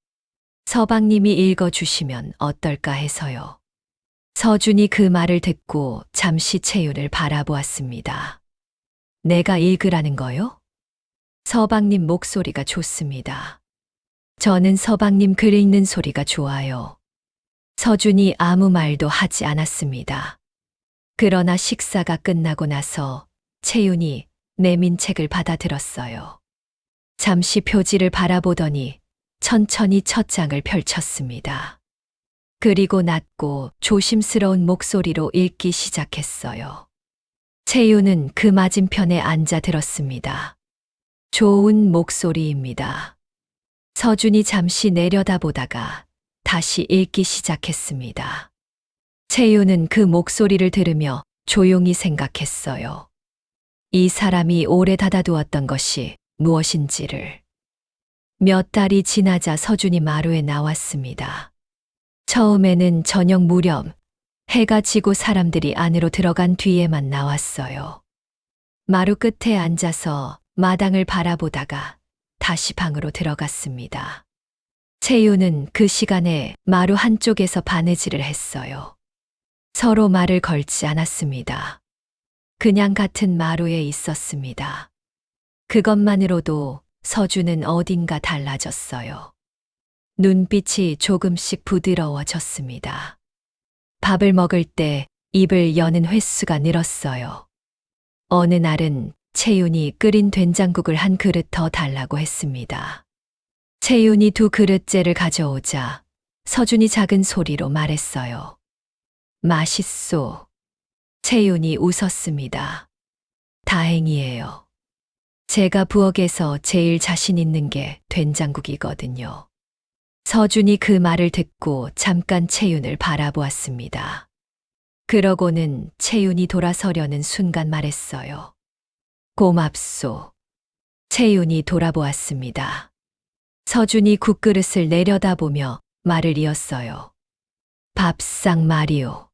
[SPEAKER 2] 서방님이 읽어주시면 어떨까 해서요. 서준이 그 말을 듣고 잠시 채윤을 바라보았습니다. 내가 읽으라는 거요? 서방님 목소리가 좋습니다. 저는 서방님 글 읽는 소리가 좋아요. 서준이 아무 말도 하지 않았습니다. 그러나 식사가 끝나고 나서 채윤이 내민 책을 받아들었어요. 잠시 표지를 바라보더니 천천히 첫 장을 펼쳤습니다. 그리고 낮고 조심스러운 목소리로 읽기 시작했어요. 채윤은 그 맞은편에 앉아 들었습니다. 좋은 목소리입니다. 서준이 잠시 내려다보다가 다시 읽기 시작했습니다. 채윤은 그 목소리를 들으며 조용히 생각했어요. 이 사람이 오래 닫아두었던 것이 무엇인지를. 몇 달이 지나자 서준이 마루에 나왔습니다. 처음에는 저녁 무렵 해가 지고 사람들이 안으로 들어간 뒤에만 나왔어요. 마루 끝에 앉아서 마당을 바라보다가 다시 방으로 들어갔습니다. 채윤은 그 시간에 마루 한쪽에서 바느질을 했어요. 서로 말을 걸지 않았습니다. 그냥 같은 마루에 있었습니다. 그것만으로도 서준은 어딘가 달라졌어요. 눈빛이 조금씩 부드러워졌습니다. 밥을 먹을 때 입을 여는 횟수가 늘었어요. 어느 날은 채윤이 끓인 된장국을 한 그릇 더 달라고 했습니다. 채윤이 2그릇째를 가져오자 서준이 작은 소리로 말했어요. 맛있소. 채윤이 웃었습니다. 다행이에요. 제가 부엌에서 제일 자신 있는 게 된장국이거든요. 서준이 그 말을 듣고 잠깐 채윤을 바라보았습니다. 그러고는 채윤이 돌아서려는 순간 말했어요. 고맙소. 채윤이 돌아보았습니다. 서준이 국그릇을 내려다보며 말을 이었어요. 밥상 말이오.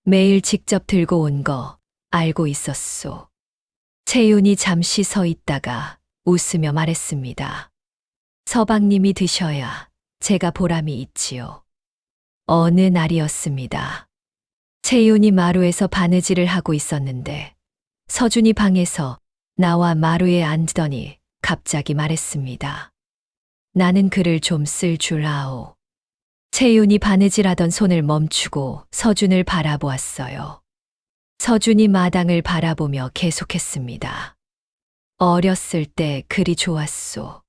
[SPEAKER 2] 매일 직접 들고 온 거 알고 있었소. 채윤이 잠시 서 있다가 웃으며 말했습니다. 서방님이 드셔야 제가 보람이 있지요. 어느 날이었습니다. 채윤이 마루에서 바느질을 하고 있었는데 서준이 방에서 나와 마루에 앉더니 갑자기 말했습니다. 나는 글을 좀 쓸 줄 아오. 채윤이 바느질하던 손을 멈추고 서준을 바라보았어요. 서준이 마당을 바라보며 계속했습니다. 어렸을 때 글이 좋았소.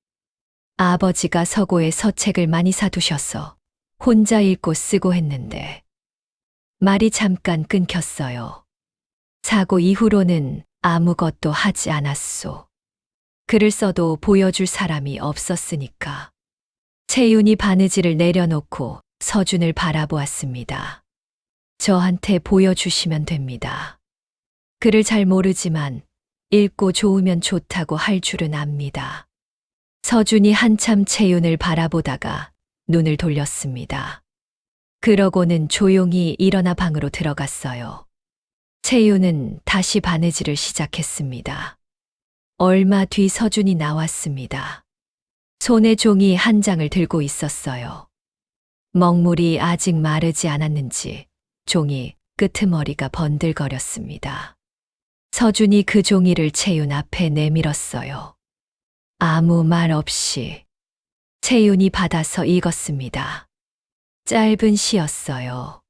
[SPEAKER 2] 아버지가 서고에 서책을 많이 사두셔서 혼자 읽고 쓰고 했는데 말이 잠깐 끊겼어요. 사고 이후로는 아무것도 하지 않았소. 글을 써도 보여줄 사람이 없었으니까. 채윤이 바느질을 내려놓고 서준을 바라보았습니다. 저한테 보여주시면 됩니다. 글을 잘 모르지만 읽고 좋으면 좋다고 할 줄은 압니다. 서준이 한참 채윤을 바라보다가 눈을 돌렸습니다. 그러고는 조용히 일어나 방으로 들어갔어요. 채윤은 다시 바느질을 시작했습니다. 얼마 뒤 서준이 나왔습니다. 손에 종이 한 장을 들고 있었어요. 먹물이 아직 마르지 않았는지 종이 끄트머리가 번들거렸습니다. 서준이 그 종이를 채윤 앞에 내밀었어요. 아무 말 없이 채윤이 받아서 읽었습니다. 짧은 시였어요.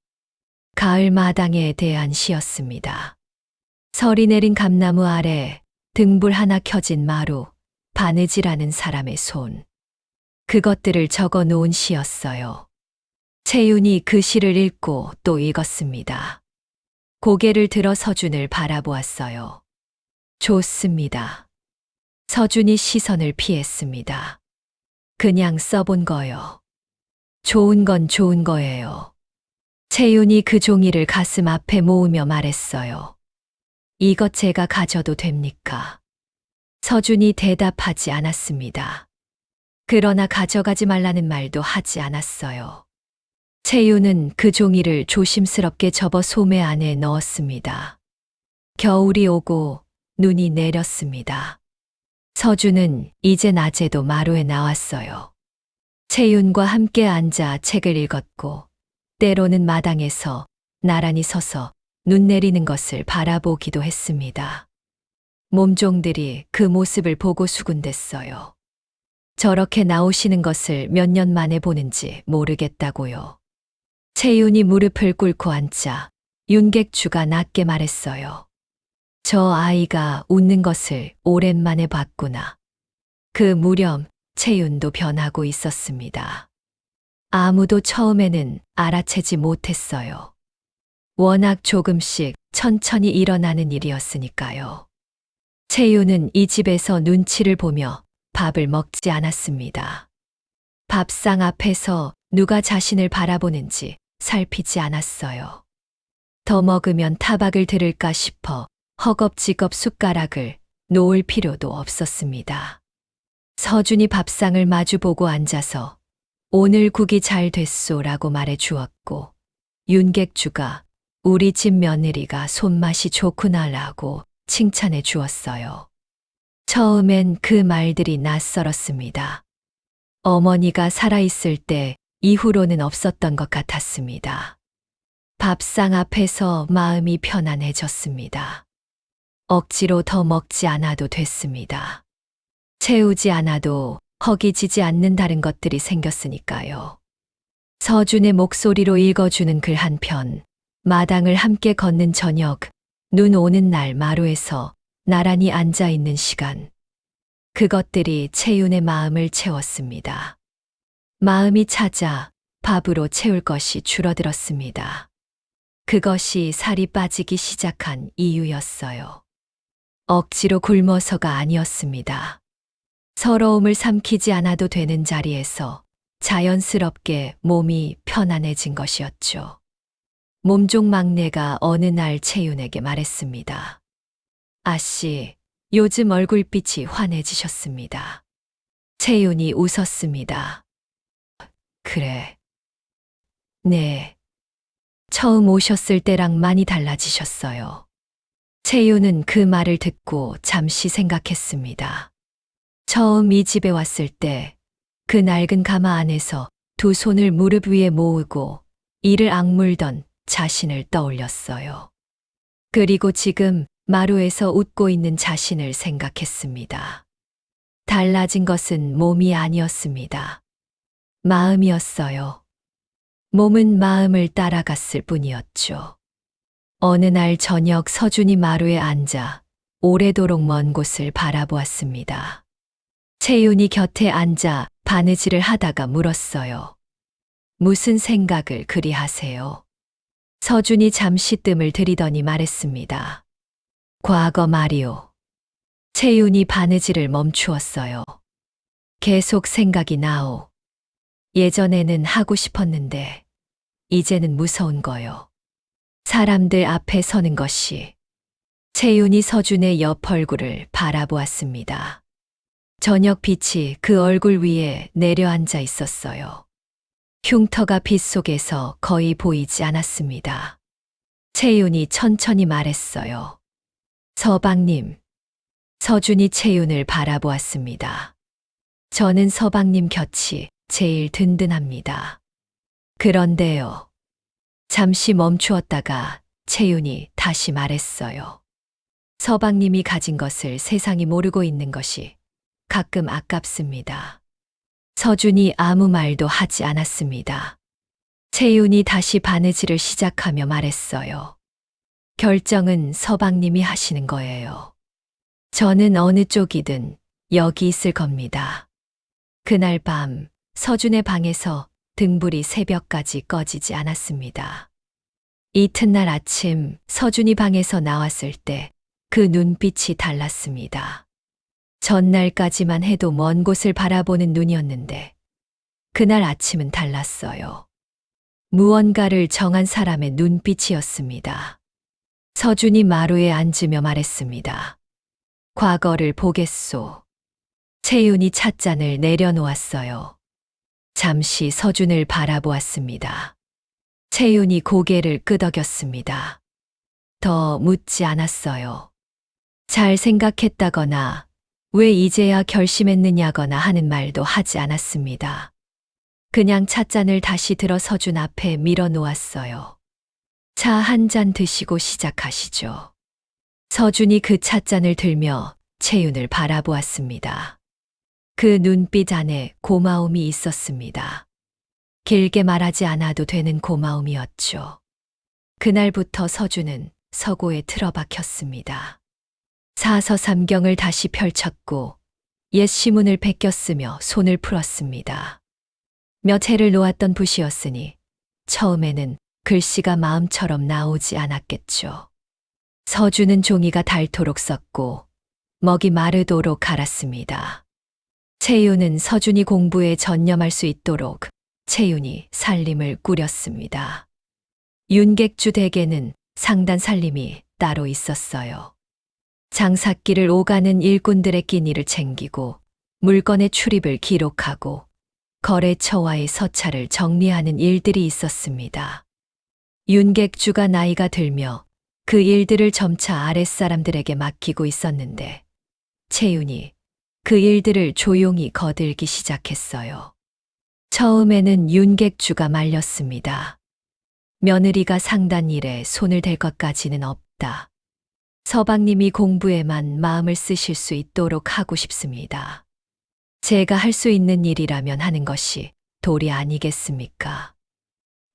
[SPEAKER 2] 가을 마당에 대한 시였습니다. 설이 내린 감나무 아래 등불 하나 켜진 마루, 바느질하는 사람의 손. 그것들을 적어 놓은 시였어요. 채윤이 그 시를 읽고 또 읽었습니다. 고개를 들어 서준을 바라보았어요. 좋습니다. 서준이 시선을 피했습니다. 그냥 써본 거요. 좋은 건 좋은 거예요. 채윤이 그 종이를 가슴 앞에 모으며 말했어요. 이것 제가 가져도 됩니까? 서준이 대답하지 않았습니다. 그러나 가져가지 말라는 말도 하지 않았어요. 채윤은 그 종이를 조심스럽게 접어 소매 안에 넣었습니다. 겨울이 오고 눈이 내렸습니다. 서준은 이제 낮에도 마루에 나왔어요. 채윤과 함께 앉아 책을 읽었고 때로는 마당에서 나란히 서서 눈 내리는 것을 바라보기도 했습니다. 몸종들이 그 모습을 보고 수군댔어요. 저렇게 나오시는 것을 몇 년 만에 보는지 모르겠다고요. 채윤이 무릎을 꿇고 앉자 윤객주가 낮게 말했어요. 저 아이가 웃는 것을 오랜만에 봤구나. 그 무렴 채윤도 변하고 있었습니다. 아무도 처음에는 알아채지 못했어요. 워낙 조금씩 천천히 일어나는 일이었으니까요. 채윤은 이 집에서 눈치를 보며 밥을 먹지 않았습니다. 밥상 앞에서 누가 자신을 바라보는지 살피지 않았어요. 더 먹으면 타박을 들을까 싶어 허겁지겁 숟가락을 놓을 필요도 없었습니다. 서준이 밥상을 마주보고 앉아서 오늘 국이 잘 됐소라고 말해 주었고 윤객주가 우리 집 며느리가 손맛이 좋구나라고 칭찬해 주었어요. 처음엔 그 말들이 낯설었습니다. 어머니가 살아있을 때 이후로는 없었던 것 같았습니다. 밥상 앞에서 마음이 편안해졌습니다. 억지로 더 먹지 않아도 됐습니다. 채우지 않아도 허기지지 않는 다른 것들이 생겼으니까요. 서준의 목소리로 읽어주는 글 한 편, 마당을 함께 걷는 저녁, 눈 오는 날 마루에서 나란히 앉아있는 시간. 그것들이 채윤의 마음을 채웠습니다. 마음이 차자 밥으로 채울 것이 줄어들었습니다. 그것이 살이 빠지기 시작한 이유였어요. 억지로 굶어서가 아니었습니다. 서러움을 삼키지 않아도 되는 자리에서 자연스럽게 몸이 편안해진 것이었죠. 몸종 막내가 어느 날 채윤에게 말했습니다. 아씨, 요즘 얼굴빛이 환해지셨습니다. 채윤이 웃었습니다. 그래. 네. 처음 오셨을 때랑 많이 달라지셨어요. 채윤은 그 말을 듣고 잠시 생각했습니다. 처음 이 집에 왔을 때 그 낡은 가마 안에서 두 손을 무릎 위에 모으고 이를 악물던 자신을 떠올렸어요. 그리고 지금 마루에서 웃고 있는 자신을 생각했습니다. 달라진 것은 몸이 아니었습니다. 마음이었어요. 몸은 마음을 따라갔을 뿐이었죠. 어느 날 저녁 서준이 마루에 앉아 오래도록 먼 곳을 바라보았습니다. 채윤이 곁에 앉아 바느질을 하다가 물었어요. 무슨 생각을 그리 하세요? 서준이 잠시 뜸을 들이더니 말했습니다. 과거 말이오. 채윤이 바느질을 멈추었어요. 계속 생각이 나오. 예전에는 하고 싶었는데 이제는 무서운 거요. 사람들 앞에 서는 것이. 채윤이 서준의 옆 얼굴을 바라보았습니다. 저녁 빛이 그 얼굴 위에 내려앉아 있었어요. 흉터가 빛 속에서 거의 보이지 않았습니다. 채윤이 천천히 말했어요. 서방님. 서준이 채윤을 바라보았습니다. 저는 서방님 곁이 제일 든든합니다. 그런데요. 잠시 멈추었다가 채윤이 다시 말했어요. 서방님이 가진 것을 세상이 모르고 있는 것이 가끔 아깝습니다. 서준이 아무 말도 하지 않았습니다. 채윤이 다시 바느질을 시작하며 말했어요. 결정은 서방님이 하시는 거예요. 저는 어느 쪽이든 여기 있을 겁니다. 그날 밤 서준의 방에서 등불이 새벽까지 꺼지지 않았습니다. 이튿날 아침 서준이 방에서 나왔을 때 그 눈빛이 달랐습니다. 전날까지만 해도 먼 곳을 바라보는 눈이었는데 그날 아침은 달랐어요. 무언가를 정한 사람의 눈빛이었습니다. 서준이 마루에 앉으며 말했습니다. 과거를 보겠소. 채윤이 찻잔을 내려놓았어요. 잠시 서준을 바라보았습니다. 채윤이 고개를 끄덕였습니다. 더 묻지 않았어요. 잘 생각했다거나 왜 이제야 결심했느냐거나 하는 말도 하지 않았습니다. 그냥 찻잔을 다시 들어 서준 앞에 밀어 놓았어요. 차 한 잔 드시고 시작하시죠. 서준이 그 찻잔을 들며 채윤을 바라보았습니다. 그 눈빛 안에 고마움이 있었습니다. 길게 말하지 않아도 되는 고마움이었죠. 그날부터 서준은 서고에 틀어박혔습니다. 사서삼경을 다시 펼쳤고 옛 시문을 베꼈으며 손을 풀었습니다. 몇 해를 놓았던 붓이었으니 처음에는 글씨가 마음처럼 나오지 않았겠죠. 서준은 종이가 닳도록 썼고 먹이 마르도록 갈았습니다. 채윤은 서준이 공부에 전념할 수 있도록 채윤이 살림을 꾸렸습니다. 윤객주 댁에는 상단 살림이 따로 있었어요. 장삿길을 오가는 일꾼들의 끼니를 챙기고 물건의 출입을 기록하고 거래처와의 서찰을 정리하는 일들이 있었습니다. 윤객주가 나이가 들며 그 일들을 점차 아랫사람들에게 맡기고 있었는데 채윤이 그 일들을 조용히 거들기 시작했어요. 처음에는 윤객주가 말렸습니다. 며느리가 상단 일에 손을 댈 것까지는 없다. 서방님이 공부에만 마음을 쓰실 수 있도록 하고 싶습니다. 제가 할 수 있는 일이라면 하는 것이 도리 아니겠습니까?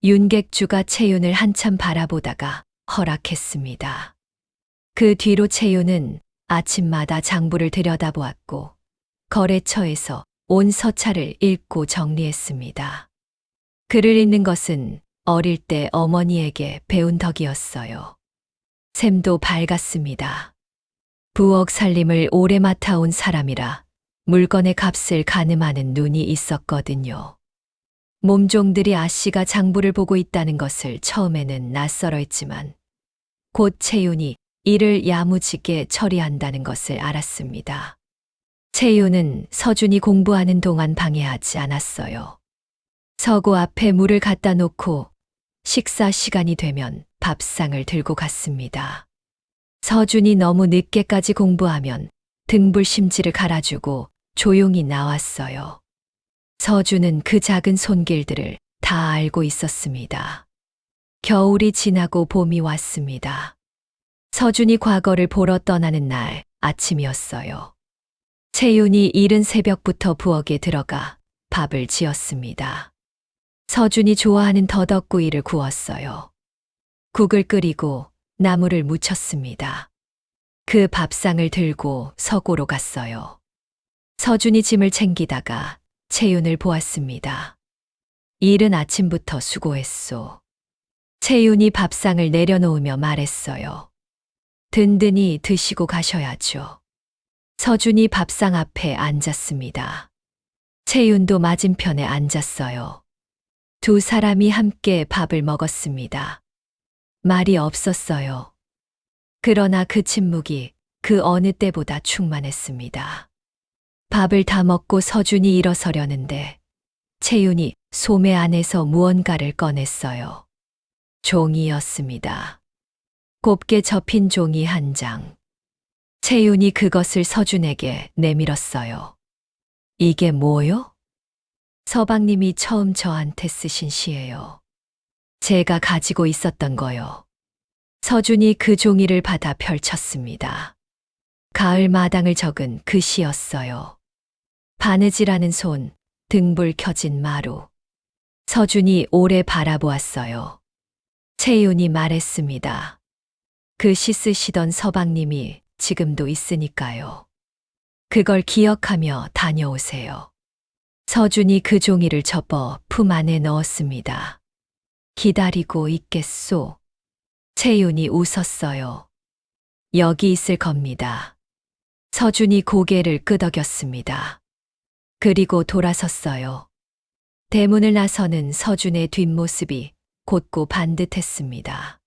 [SPEAKER 2] 윤객주가 채윤을 한참 바라보다가 허락했습니다. 그 뒤로 채윤은 아침마다 장부를 들여다보았고 거래처에서 온 서찰을 읽고 정리했습니다. 글을 읽는 것은 어릴 때 어머니에게 배운 덕이었어요. 샘도 밝았습니다. 부엌 살림을 오래 맡아온 사람이라 물건의 값을 가늠하는 눈이 있었거든요. 몸종들이 아씨가 장부를 보고 있다는 것을 처음에는 낯설어 했지만 곧 채윤이 일을 야무지게 처리한다는 것을 알았습니다. 채윤은 서준이 공부하는 동안 방해하지 않았어요. 서고 앞에 물을 갖다 놓고 식사 시간이 되면 밥상을 들고 갔습니다. 서준이 너무 늦게까지 공부하면 등불 심지를 갈아주고 조용히 나왔어요. 서준은 그 작은 손길들을 다 알고 있었습니다. 겨울이 지나고 봄이 왔습니다. 서준이 과거를 보러 떠나는 날 아침이었어요. 채윤이 이른 새벽부터 부엌에 들어가 밥을 지었습니다. 서준이 좋아하는 더덕구이를 구웠어요. 국을 끓이고 나물을 무쳤습니다. 그 밥상을 들고 서고로 갔어요. 서준이 짐을 챙기다가 채윤을 보았습니다. 이른 아침부터 수고했소. 채윤이 밥상을 내려놓으며 말했어요. 든든히 드시고 가셔야죠. 서준이 밥상 앞에 앉았습니다. 채윤도 맞은편에 앉았어요. 두 사람이 함께 밥을 먹었습니다. 말이 없었어요. 그러나 그 침묵이 그 어느 때보다 충만했습니다. 밥을 다 먹고 서준이 일어서려는데 채윤이 소매 안에서 무언가를 꺼냈어요. 종이였습니다. 곱게 접힌 종이 한 장. 채윤이 그것을 서준에게 내밀었어요. 이게 뭐요? 서방님이 처음 저한테 쓰신 시예요. 제가 가지고 있었던 거요. 서준이 그 종이를 받아 펼쳤습니다. 가을 마당을 적은 그 시였어요. 바느질하는 손, 등불 켜진 마루. 서준이 오래 바라보았어요. 채윤이 말했습니다. 그 시 쓰시던 서방님이 지금도 있으니까요. 그걸 기억하며 다녀오세요. 서준이 그 종이를 접어 품 안에 넣었습니다. 기다리고 있겠소. 채윤이 웃었어요. 여기 있을 겁니다. 서준이 고개를 끄덕였습니다. 그리고 돌아섰어요. 대문을 나서는 서준의 뒷모습이 곧고 반듯했습니다.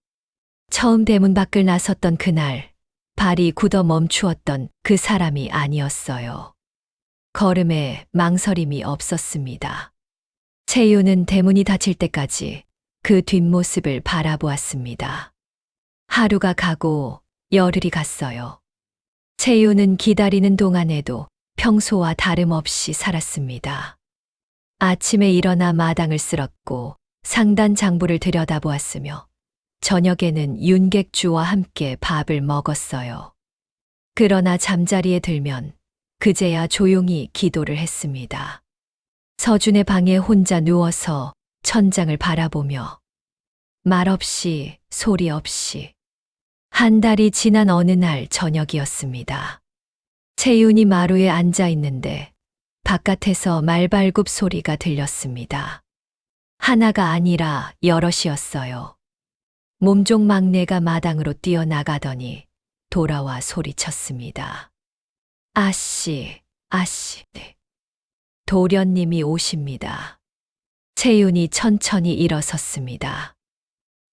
[SPEAKER 2] 처음 대문 밖을 나섰던 그날, 발이 굳어 멈추었던 그 사람이 아니었어요. 걸음에 망설임이 없었습니다. 채윤은 대문이 닫힐 때까지 그 뒷모습을 바라보았습니다. 하루가 가고 열흘이 갔어요. 채윤은 기다리는 동안에도 평소와 다름없이 살았습니다. 아침에 일어나 마당을 쓸었고 상단 장부를 들여다보았으며 저녁에는 윤객주와 함께 밥을 먹었어요. 그러나 잠자리에 들면 그제야 조용히 기도를 했습니다. 서준의 방에 혼자 누워서 천장을 바라보며 말없이 소리 없이 한 달이 지난 어느 날 저녁이었습니다. 채윤이 마루에 앉아 있는데 바깥에서 말발굽 소리가 들렸습니다. 하나가 아니라 여럿이었어요. 몸종 막내가 마당으로 뛰어나가더니 돌아와 소리쳤습니다. 아씨, 아씨. 도련님이 오십니다. 채윤이 천천히 일어섰습니다.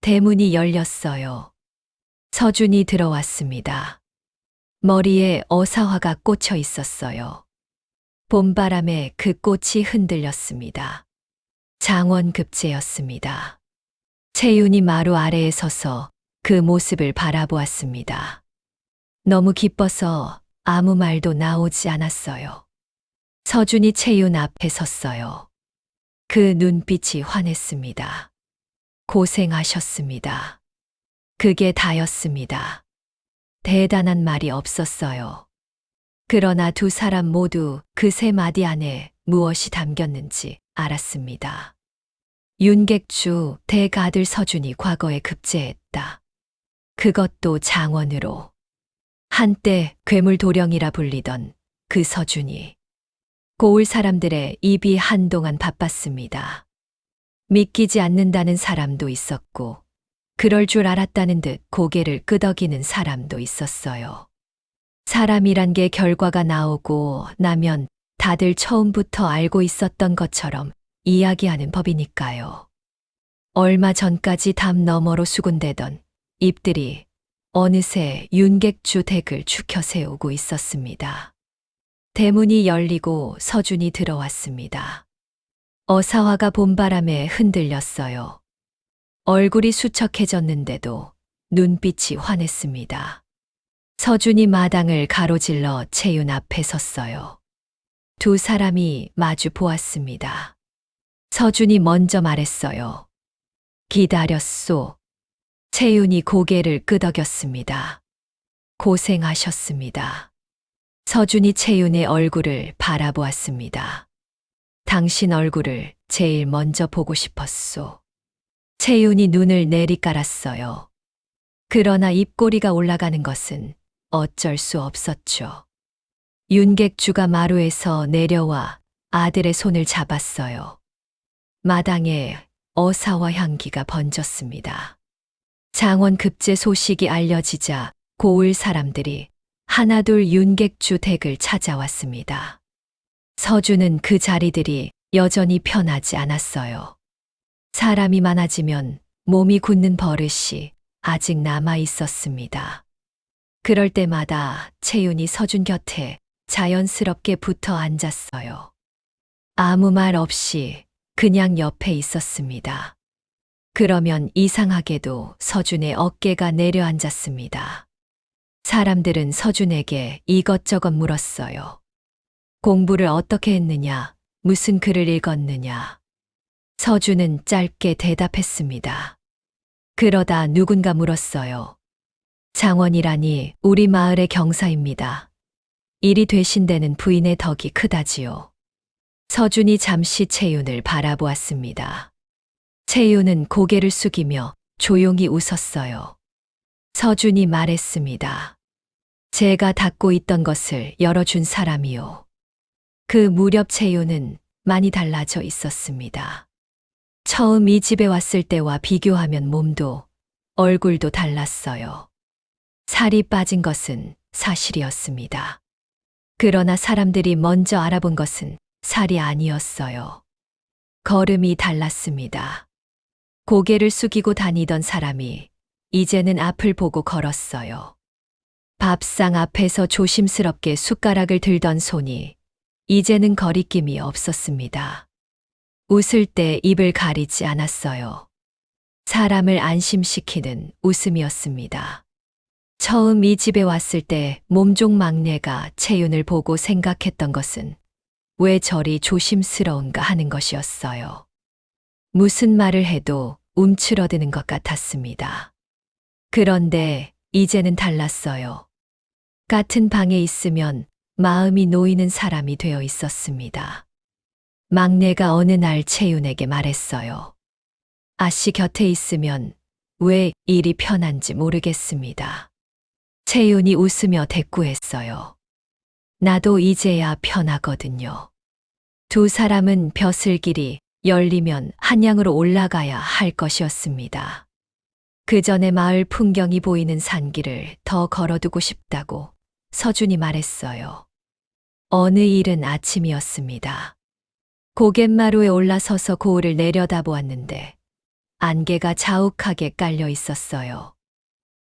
[SPEAKER 2] 대문이 열렸어요. 서준이 들어왔습니다. 머리에 어사화가 꽂혀 있었어요. 봄바람에 그 꽃이 흔들렸습니다. 장원급제였습니다. 채윤이 마루 아래에 서서 그 모습을 바라보았습니다. 너무 기뻐서 아무 말도 나오지 않았어요. 서준이 채윤 앞에 섰어요. 그 눈빛이 환했습니다. 고생하셨습니다. 그게 다였습니다. 대단한 말이 없었어요. 그러나 두 사람 모두 그 세 마디 안에 무엇이 담겼는지 알았습니다. 윤객주 대가들 서준이 과거에 급제했다. 그것도 장원으로. 한때 괴물도령이라 불리던 그 서준이. 고을 사람들의 입이 한동안 바빴습니다. 믿기지 않는다는 사람도 있었고 그럴 줄 알았다는 듯 고개를 끄덕이는 사람도 있었어요. 사람이란 게 결과가 나오고 나면 다들 처음부터 알고 있었던 것처럼 이야기하는 법이니까요. 얼마 전까지 담 너머로 수군대던 입들이 어느새 윤객주 댁을 추켜 세우고 있었습니다. 대문이 열리고 서준이 들어왔습니다. 어사화가 봄바람에 흔들렸어요. 얼굴이 수척해졌는데도 눈빛이 환했습니다. 서준이 마당을 가로질러 채윤 앞에 섰어요. 두 사람이 마주 보았습니다. 서준이 먼저 말했어요. 기다렸소. 채윤이 고개를 끄덕였습니다. 고생하셨습니다. 서준이 채윤의 얼굴을 바라보았습니다. 당신 얼굴을 제일 먼저 보고 싶었소. 채윤이 눈을 내리깔았어요. 그러나 입꼬리가 올라가는 것은 어쩔 수 없었죠. 윤객주가 마루에서 내려와 아들의 손을 잡았어요. 마당에 어사와 향기가 번졌습니다. 장원 급제 소식이 알려지자 고을 사람들이 하나둘 윤객주 댁을 찾아왔습니다. 서주는 그 자리들이 여전히 편하지 않았어요. 사람이 많아지면 몸이 굳는 버릇이 아직 남아 있었습니다. 그럴 때마다 채윤이 서준 곁에 자연스럽게 붙어 앉았어요. 아무 말 없이 그냥 옆에 있었습니다. 그러면 이상하게도 서준의 어깨가 내려앉았습니다. 사람들은 서준에게 이것저것 물었어요. 공부를 어떻게 했느냐, 무슨 글을 읽었느냐. 서준은 짧게 대답했습니다. 그러다 누군가 물었어요. 장원이라니 우리 마을의 경사입니다. 일이 되신 데는 부인의 덕이 크다지요. 서준이 잠시 채윤을 바라보았습니다. 채윤은 고개를 숙이며 조용히 웃었어요. 서준이 말했습니다. 제가 닫고 있던 것을 열어준 사람이요. 그 무렵 채윤은 많이 달라져 있었습니다. 처음 이 집에 왔을 때와 비교하면 몸도 얼굴도 달랐어요. 살이 빠진 것은 사실이었습니다. 그러나 사람들이 먼저 알아본 것은 살이 아니었어요. 걸음이 달랐습니다. 고개를 숙이고 다니던 사람이 이제는 앞을 보고 걸었어요. 밥상 앞에서 조심스럽게 숟가락을 들던 손이 이제는 거리낌이 없었습니다. 웃을 때 입을 가리지 않았어요. 사람을 안심시키는 웃음이었습니다. 처음 이 집에 왔을 때 몸종 막내가 채윤을 보고 생각했던 것은 왜 저리 조심스러운가 하는 것이었어요. 무슨 말을 해도 움츠러드는 것 같았습니다. 그런데 이제는 달랐어요. 같은 방에 있으면 마음이 놓이는 사람이 되어 있었습니다. 막내가 어느 날 채윤에게 말했어요. 아씨 곁에 있으면 왜 일이 편한지 모르겠습니다. 채윤이 웃으며 대꾸했어요. 나도 이제야 편하거든요. 두 사람은 벼슬길이 열리면 한양으로 올라가야 할 것이었습니다. 그 전에 마을 풍경이 보이는 산길을 더 걸어두고 싶다고 서준이 말했어요. 어느 이른 아침이었습니다. 고갯마루에 올라서서 고을을 내려다보았는데 안개가 자욱하게 깔려 있었어요.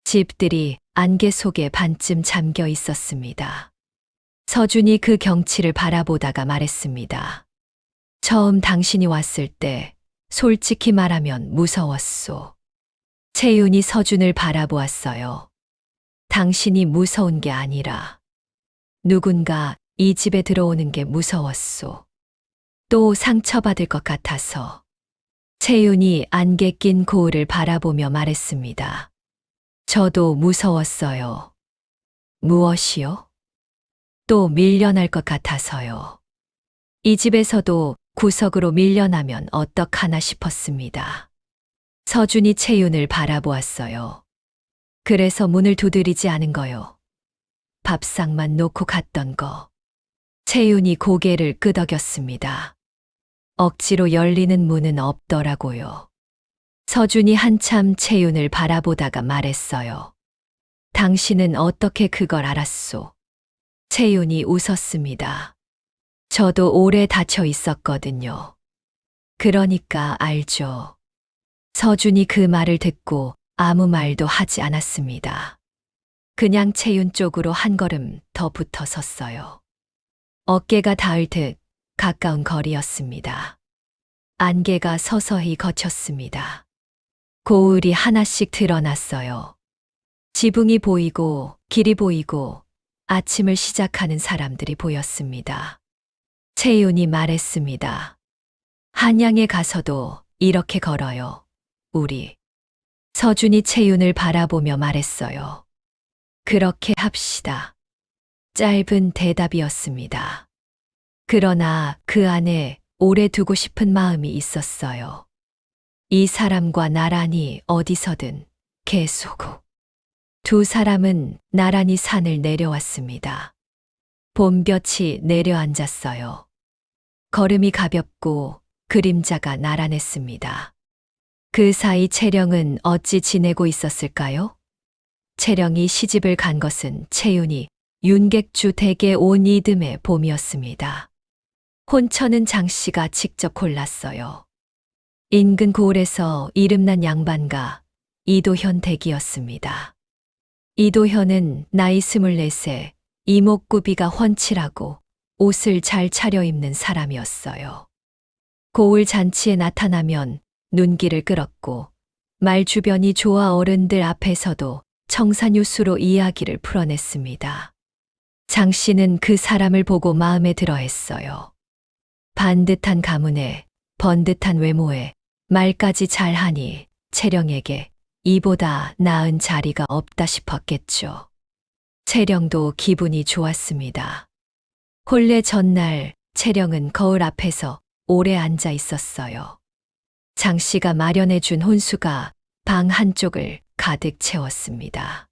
[SPEAKER 2] 집들이 안개 속에 반쯤 잠겨 있었습니다. 서준이 그 경치를 바라보다가 말했습니다. 처음 당신이 왔을 때 솔직히 말하면 무서웠소. 채윤이 서준을 바라보았어요. 당신이 무서운 게 아니라 누군가 이 집에 들어오는 게 무서웠소. 또 상처받을 것 같아서. 채윤이 안개 낀 고을을 바라보며 말했습니다. 저도 무서웠어요. 무엇이요? 또 밀려날 것 같아서요. 이 집에서도 구석으로 밀려나면 어떡하나 싶었습니다. 서준이 채윤을 바라보았어요. 그래서 문을 두드리지 않은 거요. 밥상만 놓고 갔던 거. 채윤이 고개를 끄덕였습니다. 억지로 열리는 문은 없더라고요. 서준이 한참 채윤을 바라보다가 말했어요. 당신은 어떻게 그걸 알았소? 채윤이 웃었습니다. 저도 오래 닫혀 있었거든요. 그러니까 알죠. 서준이 그 말을 듣고 아무 말도 하지 않았습니다. 그냥 채윤 쪽으로 한 걸음 더 붙어 섰어요. 어깨가 닿을 듯 가까운 거리였습니다. 안개가 서서히 걷혔습니다. 고을이 하나씩 드러났어요. 지붕이 보이고 길이 보이고 아침을 시작하는 사람들이 보였습니다. 채윤이 말했습니다. 한양에 가서도 이렇게 걸어요. 우리. 서준이 채윤을 바라보며 말했어요. 그렇게 합시다. 짧은 대답이었습니다. 그러나 그 안에 오래 두고 싶은 마음이 있었어요. 이 사람과 나란히 어디서든 계속. 두 사람은 나란히 산을 내려왔습니다. 봄볕이 내려앉았어요. 걸음이 가볍고 그림자가 나란했습니다. 그 사이 채령은 어찌 지내고 있었을까요? 채령이 시집을 간 것은 채윤이 윤객주 댁에 온 이듬해 봄이었습니다. 혼처는 장씨가 직접 골랐어요. 인근 고을에서 이름난 양반가 이도현 댁이었습니다. 이도현은 나이 24세, 이목구비가 훤칠하고 옷을 잘 차려입는 사람이었어요. 고을 잔치에 나타나면 눈길을 끌었고 말 주변이 좋아 어른들 앞에서도 청산유수로 이야기를 풀어냈습니다. 장 씨는 그 사람을 보고 마음에 들어 했어요. 반듯한 가문에 번듯한 외모에 말까지 잘하니 채령에게 이보다 나은 자리가 없다 싶었겠죠. 채령도 기분이 좋았습니다. 혼례 전날 채령은 거울 앞에서 오래 앉아 있었어요. 장 씨가 마련해 준 혼수가 방 한쪽을 가득 채웠습니다.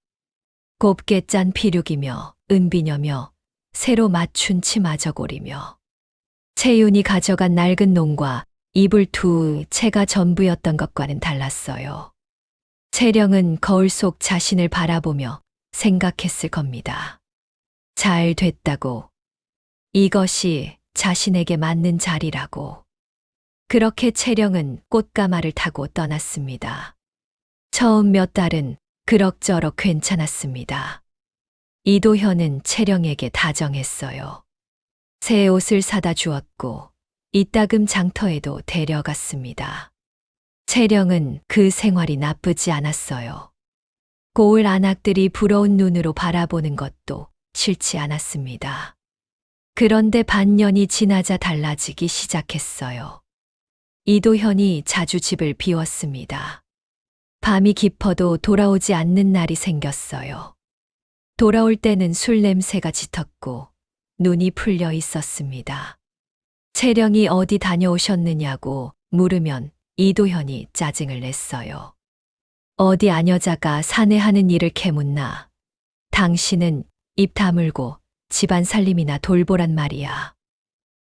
[SPEAKER 2] 곱게 짠 피륙이며 은비녀며 새로 맞춘 치마저고리며 채윤이 가져간 낡은 농과 이불 두 채가 전부였던 것과는 달랐어요. 채령은 거울 속 자신을 바라보며 생각했을 겁니다. 잘 됐다고. 이것이 자신에게 맞는 자리라고. 그렇게 채령은 꽃가마를 타고 떠났습니다. 처음 몇 달은 그럭저럭 괜찮았습니다. 이도현은 채령에게 다정했어요. 새 옷을 사다 주었고 이따금 장터에도 데려갔습니다. 채령은 그 생활이 나쁘지 않았어요. 고을 안악들이 부러운 눈으로 바라보는 것도 싫지 않았습니다. 그런데 반년이 지나자 달라지기 시작했어요. 이도현이 자주 집을 비웠습니다. 밤이 깊어도 돌아오지 않는 날이 생겼어요. 돌아올 때는 술 냄새가 짙었고 눈이 풀려 있었습니다. 채령이 어디 다녀오셨느냐고 물으면 이도현이 짜증을 냈어요. 어디 아녀자가 사내하는 일을 캐묻나. 당신은 입 다물고 집안 살림이나 돌보란 말이야.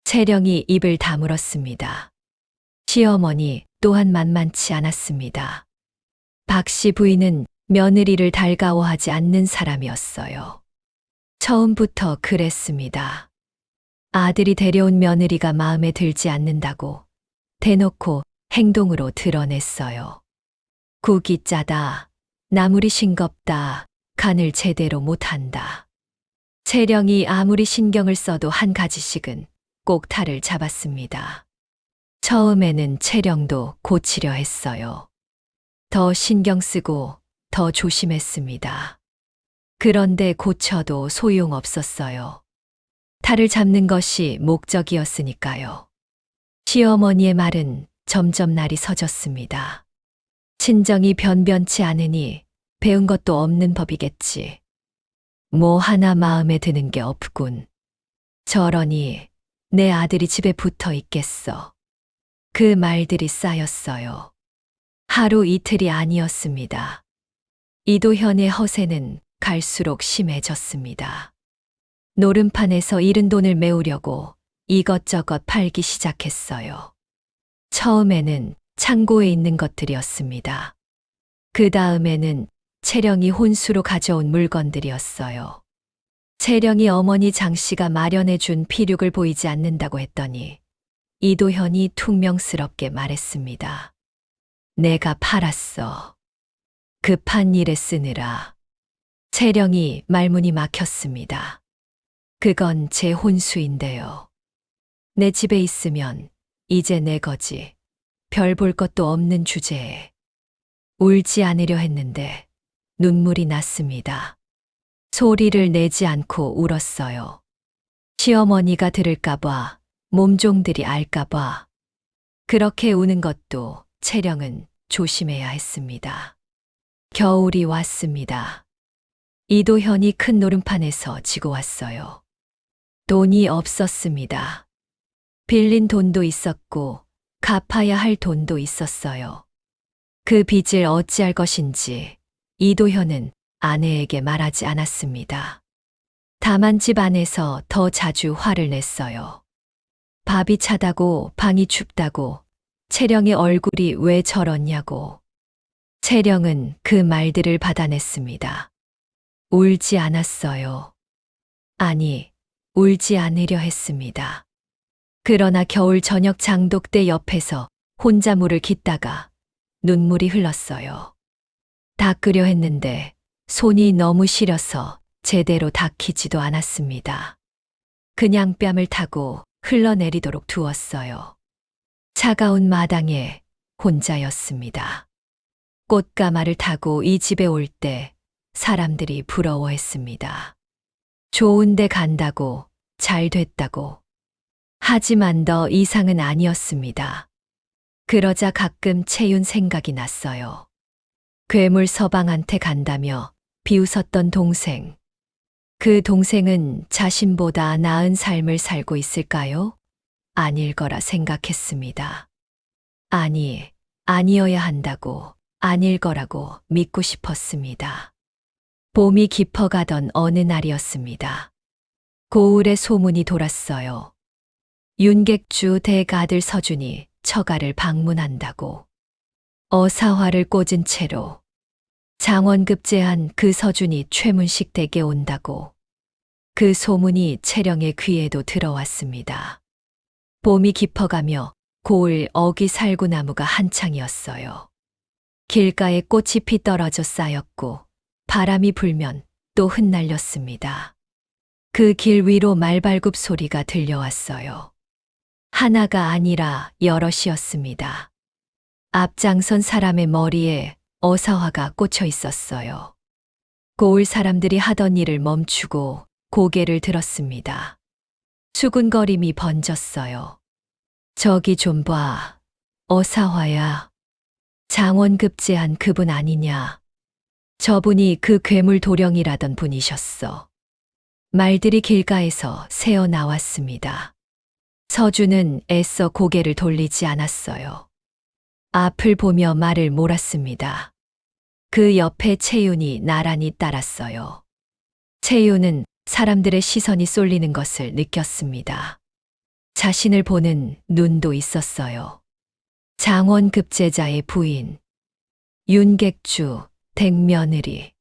[SPEAKER 2] 채령이 입을 다물었습니다. 시어머니 또한 만만치 않았습니다. 박씨 부인은 며느리를 달가워하지 않는 사람이었어요. 처음부터 그랬습니다. 아들이 데려온 며느리가 마음에 들지 않는다고 대놓고 행동으로 드러냈어요. 국이 짜다, 나물이 싱겁다, 간을 제대로 못한다. 채령이 아무리 신경을 써도 한 가지씩은 꼭 탈을 잡았습니다. 처음에는 채령도 고치려 했어요. 더 신경 쓰고 더 조심했습니다. 그런데 고쳐도 소용없었어요. 탈을 잡는 것이 목적이었으니까요. 시어머니의 말은 점점 날이 서졌습니다. 친정이 변변치 않으니 배운 것도 없는 법이겠지. 뭐 하나 마음에 드는 게 없군. 저러니 내 아들이 집에 붙어 있겠어. 그 말들이 쌓였어요. 하루 이틀이 아니었습니다. 이도현의 허세는 갈수록 심해졌습니다. 노름판에서 잃은 돈을 메우려고 이것저것 팔기 시작했어요. 처음에는 창고에 있는 것들이었습니다. 그 다음에는 채령이 혼수로 가져온 물건들이었어요. 채령이 어머니 장씨가 마련해준 피륙을 보이지 않는다고 했더니 이도현이 퉁명스럽게 말했습니다. 내가 팔았어. 급한 일에 쓰느라. 채령이 말문이 막혔습니다. 그건 제 혼수인데요. 내 집에 있으면 이제 내 거지. 별 볼 것도 없는 주제에. 울지 않으려 했는데 눈물이 났습니다. 소리를 내지 않고 울었어요. 시어머니가 들을까봐, 몸종들이 알까봐. 그렇게 우는 것도 채령은 조심해야 했습니다. 겨울이 왔습니다. 이도현이 큰 노름판에서 지고 왔어요. 돈이 없었습니다. 빌린 돈도 있었고 갚아야 할 돈도 있었어요. 그 빚을 어찌할 것인지 이도현은 아내에게 말하지 않았습니다. 다만 집 안에서 더 자주 화를 냈어요. 밥이 차다고 방이 춥다고 채령의 얼굴이 왜 저렇냐고. 채령은 그 말들을 받아냈습니다. 울지 않았어요. 아니, 울지 않으려 했습니다. 그러나 겨울 저녁 장독대 옆에서 혼자 물을 깃다가 눈물이 흘렀어요. 닦으려 했는데 손이 너무 시려서 제대로 닦이지도 않았습니다. 그냥 뺨을 타고 흘러내리도록 두었어요. 차가운 마당에 혼자였습니다. 꽃가마를 타고 이 집에 올 때 사람들이 부러워했습니다. 좋은 데 간다고, 잘 됐다고. 하지만 더 이상은 아니었습니다. 그러자 가끔 채윤 생각이 났어요. 괴물 서방한테 간다며 비웃었던 동생. 그 동생은 자신보다 나은 삶을 살고 있을까요? 아닐 거라 생각했습니다. 아니, 아니어야 한다고, 아닐 거라고 믿고 싶었습니다. 봄이 깊어가던 어느 날이었습니다. 고을에 소문이 돌았어요. 윤객주 대가들 서준이 처가를 방문한다고. 어사화를 꽂은 채로 장원급제한 그 서준이 최문식 댁에 온다고. 그 소문이 채령의 귀에도 들어왔습니다. 봄이 깊어가며 고을 어기살구나무가 한창이었어요. 길가에 꽃이 피 떨어져 쌓였고 바람이 불면 또 흩날렸습니다. 그 길 위로 말발굽 소리가 들려왔어요. 하나가 아니라 여럿이었습니다. 앞장선 사람의 머리에 어사화가 꽂혀 있었어요. 고을 사람들이 하던 일을 멈추고 고개를 들었습니다. 수군거림이 번졌어요. 저기 좀 봐. 어사화야. 장원급제한 그분 아니냐. 저분이 그 괴물 도령이라던 분이셨어. 말들이 길가에서 새어 나왔습니다. 서준은 애써 고개를 돌리지 않았어요. 앞을 보며 말을 몰았습니다. 그 옆에 채윤이 나란히 따랐어요. 채윤은 사람들의 시선이 쏠리는 것을 느꼈습니다. 자신을 보는 눈도 있었어요. 장원급제자의 부인, 윤객주, 댁며느리.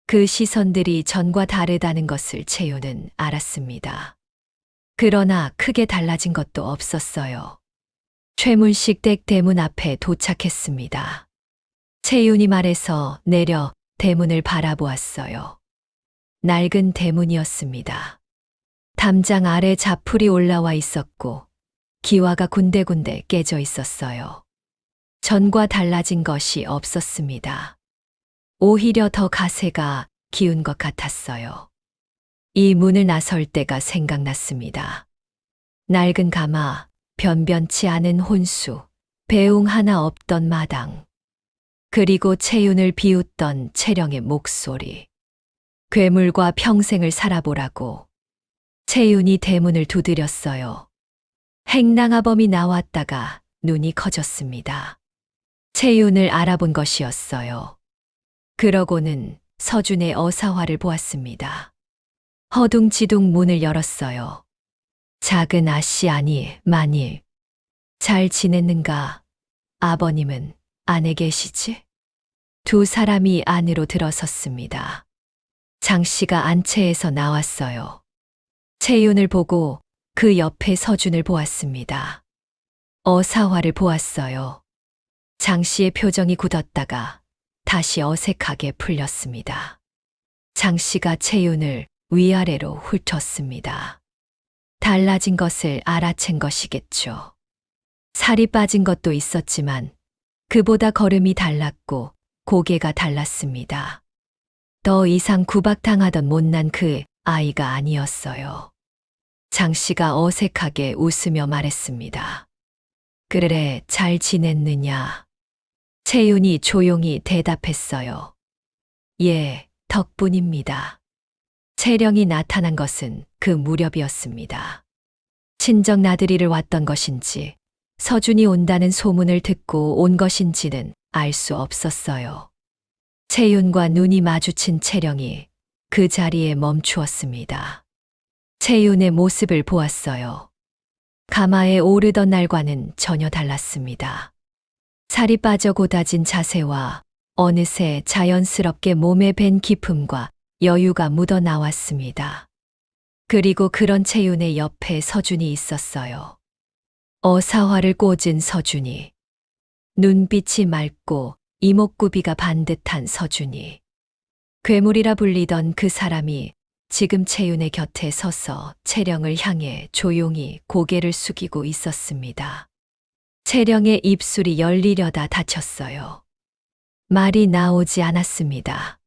[SPEAKER 2] 그 시선들이 전과 다르다는 것을 채윤은 알았습니다. 그러나 크게 달라진 것도 없었어요. 최문식 댁 대문 앞에 도착했습니다. 채윤이 말에서 내려 대문을 바라보았어요. 낡은 대문이었습니다. 담장 아래 자풀이 올라와 있었고 기와가 군데군데 깨져 있었어요. 전과 달라진 것이 없었습니다. 오히려 더 가세가 기운 것 같았어요. 이 문을 나설 때가 생각났습니다. 낡은 가마, 변변치 않은 혼수, 배웅 하나 없던 마당. 그리고 채윤을 비웃던 채령의 목소리. 괴물과 평생을 살아보라고. 채윤이 대문을 두드렸어요. 행랑아범이 나왔다가 눈이 커졌습니다. 채윤을 알아본 것이었어요. 그러고는 서준의 어사화를 보았습니다. 허둥지둥 문을 열었어요. 작은 아씨 아니 만일 잘 지냈는가? 아버님은 안에 계시지? 두 사람이 안으로 들어섰습니다. 장씨가 안채에서 나왔어요. 채윤을 보고 그 옆에 서준을 보았습니다. 어사화를 보았어요. 장씨의 표정이 굳었다가 다시 어색하게 풀렸습니다. 장씨가 채윤을 위아래로 훑었습니다. 달라진 것을 알아챈 것이겠죠. 살이 빠진 것도 있었지만 그보다 걸음이 달랐고 고개가 달랐습니다. 더 이상 구박당하던 못난 그 아이가 아니었어요. 장씨가 어색하게 웃으며 말했습니다. 그래, 잘 지냈느냐? 채윤이 조용히 대답했어요. 예, 덕분입니다. 채령이 나타난 것은 그 무렵이었습니다. 친정 나들이를 왔던 것인지 서준이 온다는 소문을 듣고 온 것인지는 알 수 없었어요. 채윤과 눈이 마주친 채령이 그 자리에 멈추었습니다. 채윤의 모습을 보았어요. 가마에 오르던 날과는 전혀 달랐습니다. 살이 빠져 고다진 자세와 어느새 자연스럽게 몸에 밴 기품과 여유가 묻어 나왔습니다. 그리고 그런 채윤의 옆에 서준이 있었어요. 어사화를 꽂은 서준이. 눈빛이 맑고 이목구비가 반듯한 서준이. 괴물이라 불리던 그 사람이 지금 채윤의 곁에 서서 채령을 향해 조용히 고개를 숙이고 있었습니다. 채령의 입술이 열리려다 닫혔어요. 말이 나오지 않았습니다.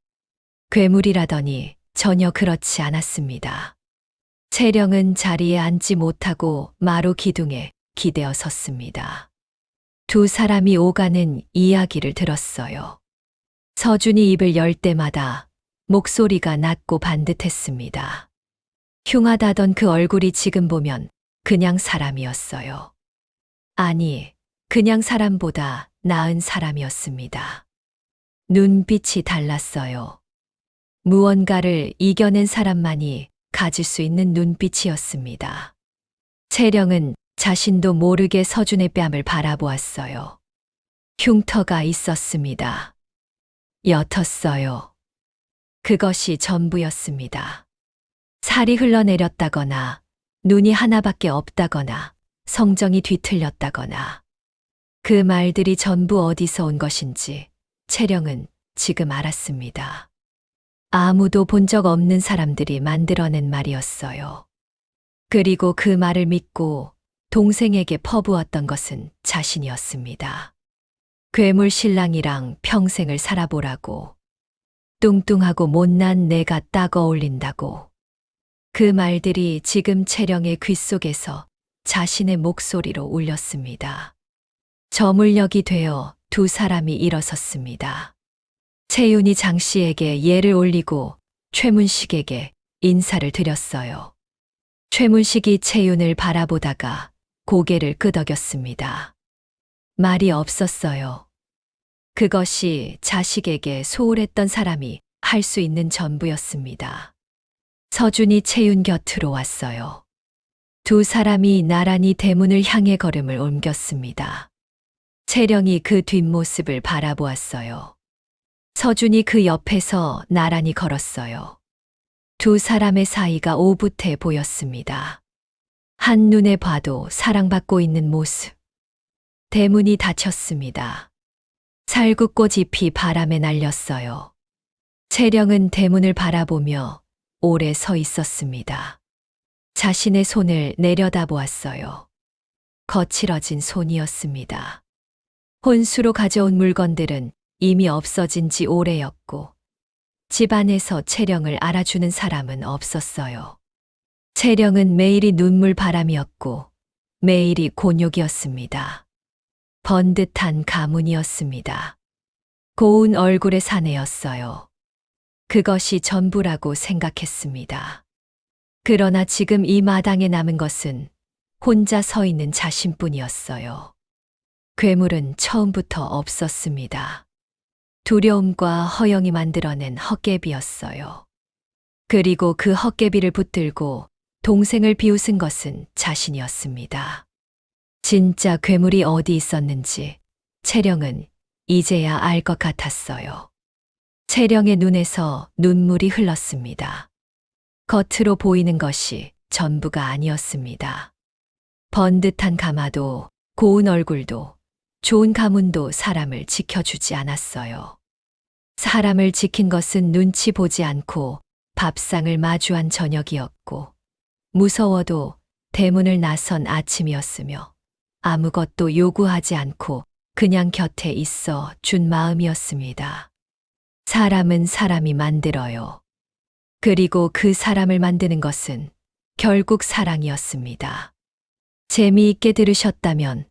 [SPEAKER 2] 괴물이라더니 전혀 그렇지 않았습니다. 채령은 자리에 앉지 못하고 마루 기둥에 기대어 섰습니다. 두 사람이 오가는 이야기를 들었어요. 서준이 입을 열 때마다 목소리가 낮고 반듯했습니다. 흉하다던 그 얼굴이 지금 보면 그냥 사람이었어요. 아니, 그냥 사람보다 나은 사람이었습니다. 눈빛이 달랐어요. 무언가를 이겨낸 사람만이 가질 수 있는 눈빛이었습니다. 채령은 자신도 모르게 서준의 뺨을 바라보았어요. 흉터가 있었습니다. 옅었어요. 그것이 전부였습니다. 살이 흘러내렸다거나 눈이 하나밖에 없다거나 성정이 뒤틀렸다거나 그 말들이 전부 어디서 온 것인지 채령은 지금 알았습니다. 아무도 본 적 없는 사람들이 만들어낸 말이었어요. 그리고 그 말을 믿고 동생에게 퍼부었던 것은 자신이었습니다. 괴물 신랑이랑 평생을 살아보라고. 뚱뚱하고 못난 내가 딱 어울린다고. 그 말들이 지금 채령의 귓속에서 자신의 목소리로 울렸습니다. 저물녘이 되어 두 사람이 일어섰습니다. 채윤이 장 씨에게 예를 올리고 최문식에게 인사를 드렸어요. 최문식이 채윤을 바라보다가 고개를 끄덕였습니다. 말이 없었어요. 그것이 자식에게 소홀했던 사람이 할 수 있는 전부였습니다. 서준이 채윤 곁으로 왔어요. 두 사람이 나란히 대문을 향해 걸음을 옮겼습니다. 채령이 그 뒷모습을 바라보았어요. 서준이 그 옆에서 나란히 걸었어요. 두 사람의 사이가 오붓해 보였습니다. 한눈에 봐도 사랑받고 있는 모습. 대문이 닫혔습니다. 살구꽃 잎이 바람에 날렸어요. 채령은 대문을 바라보며 오래 서 있었습니다. 자신의 손을 내려다보았어요. 거칠어진 손이었습니다. 혼수로 가져온 물건들은 이미 없어진 지 오래였고 집안에서 채령을 알아주는 사람은 없었어요. 채령은 매일이 눈물바람이었고 매일이 곤욕이었습니다. 번듯한 가문이었습니다. 고운 얼굴의 사내였어요. 그것이 전부라고 생각했습니다. 그러나 지금 이 마당에 남은 것은 혼자 서 있는 자신뿐이었어요. 괴물은 처음부터 없었습니다. 두려움과 허영이 만들어낸 헛개비였어요. 그리고 그 헛개비를 붙들고 동생을 비웃은 것은 자신이었습니다. 진짜 괴물이 어디 있었는지 채령은 이제야 알 것 같았어요. 채령의 눈에서 눈물이 흘렀습니다. 겉으로 보이는 것이 전부가 아니었습니다. 번듯한 가마도 고운 얼굴도 좋은 가문도 사람을 지켜주지 않았어요. 사람을 지킨 것은 눈치 보지 않고 밥상을 마주한 저녁이었고 무서워도 대문을 나선 아침이었으며 아무것도 요구하지 않고 그냥 곁에 있어 준 마음이었습니다. 사람은 사람이 만들어요. 그리고 그 사람을 만드는 것은 결국 사랑이었습니다. 재미있게 들으셨다면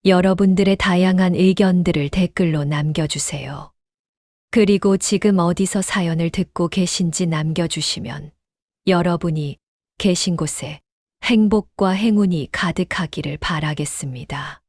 [SPEAKER 2] 여러분들의 다양한 의견들을 댓글로 남겨주세요. 그리고 지금 어디서 사연을 듣고 계신지 남겨주시면 여러분이 계신 곳에 행복과 행운이 가득하기를 바라겠습니다.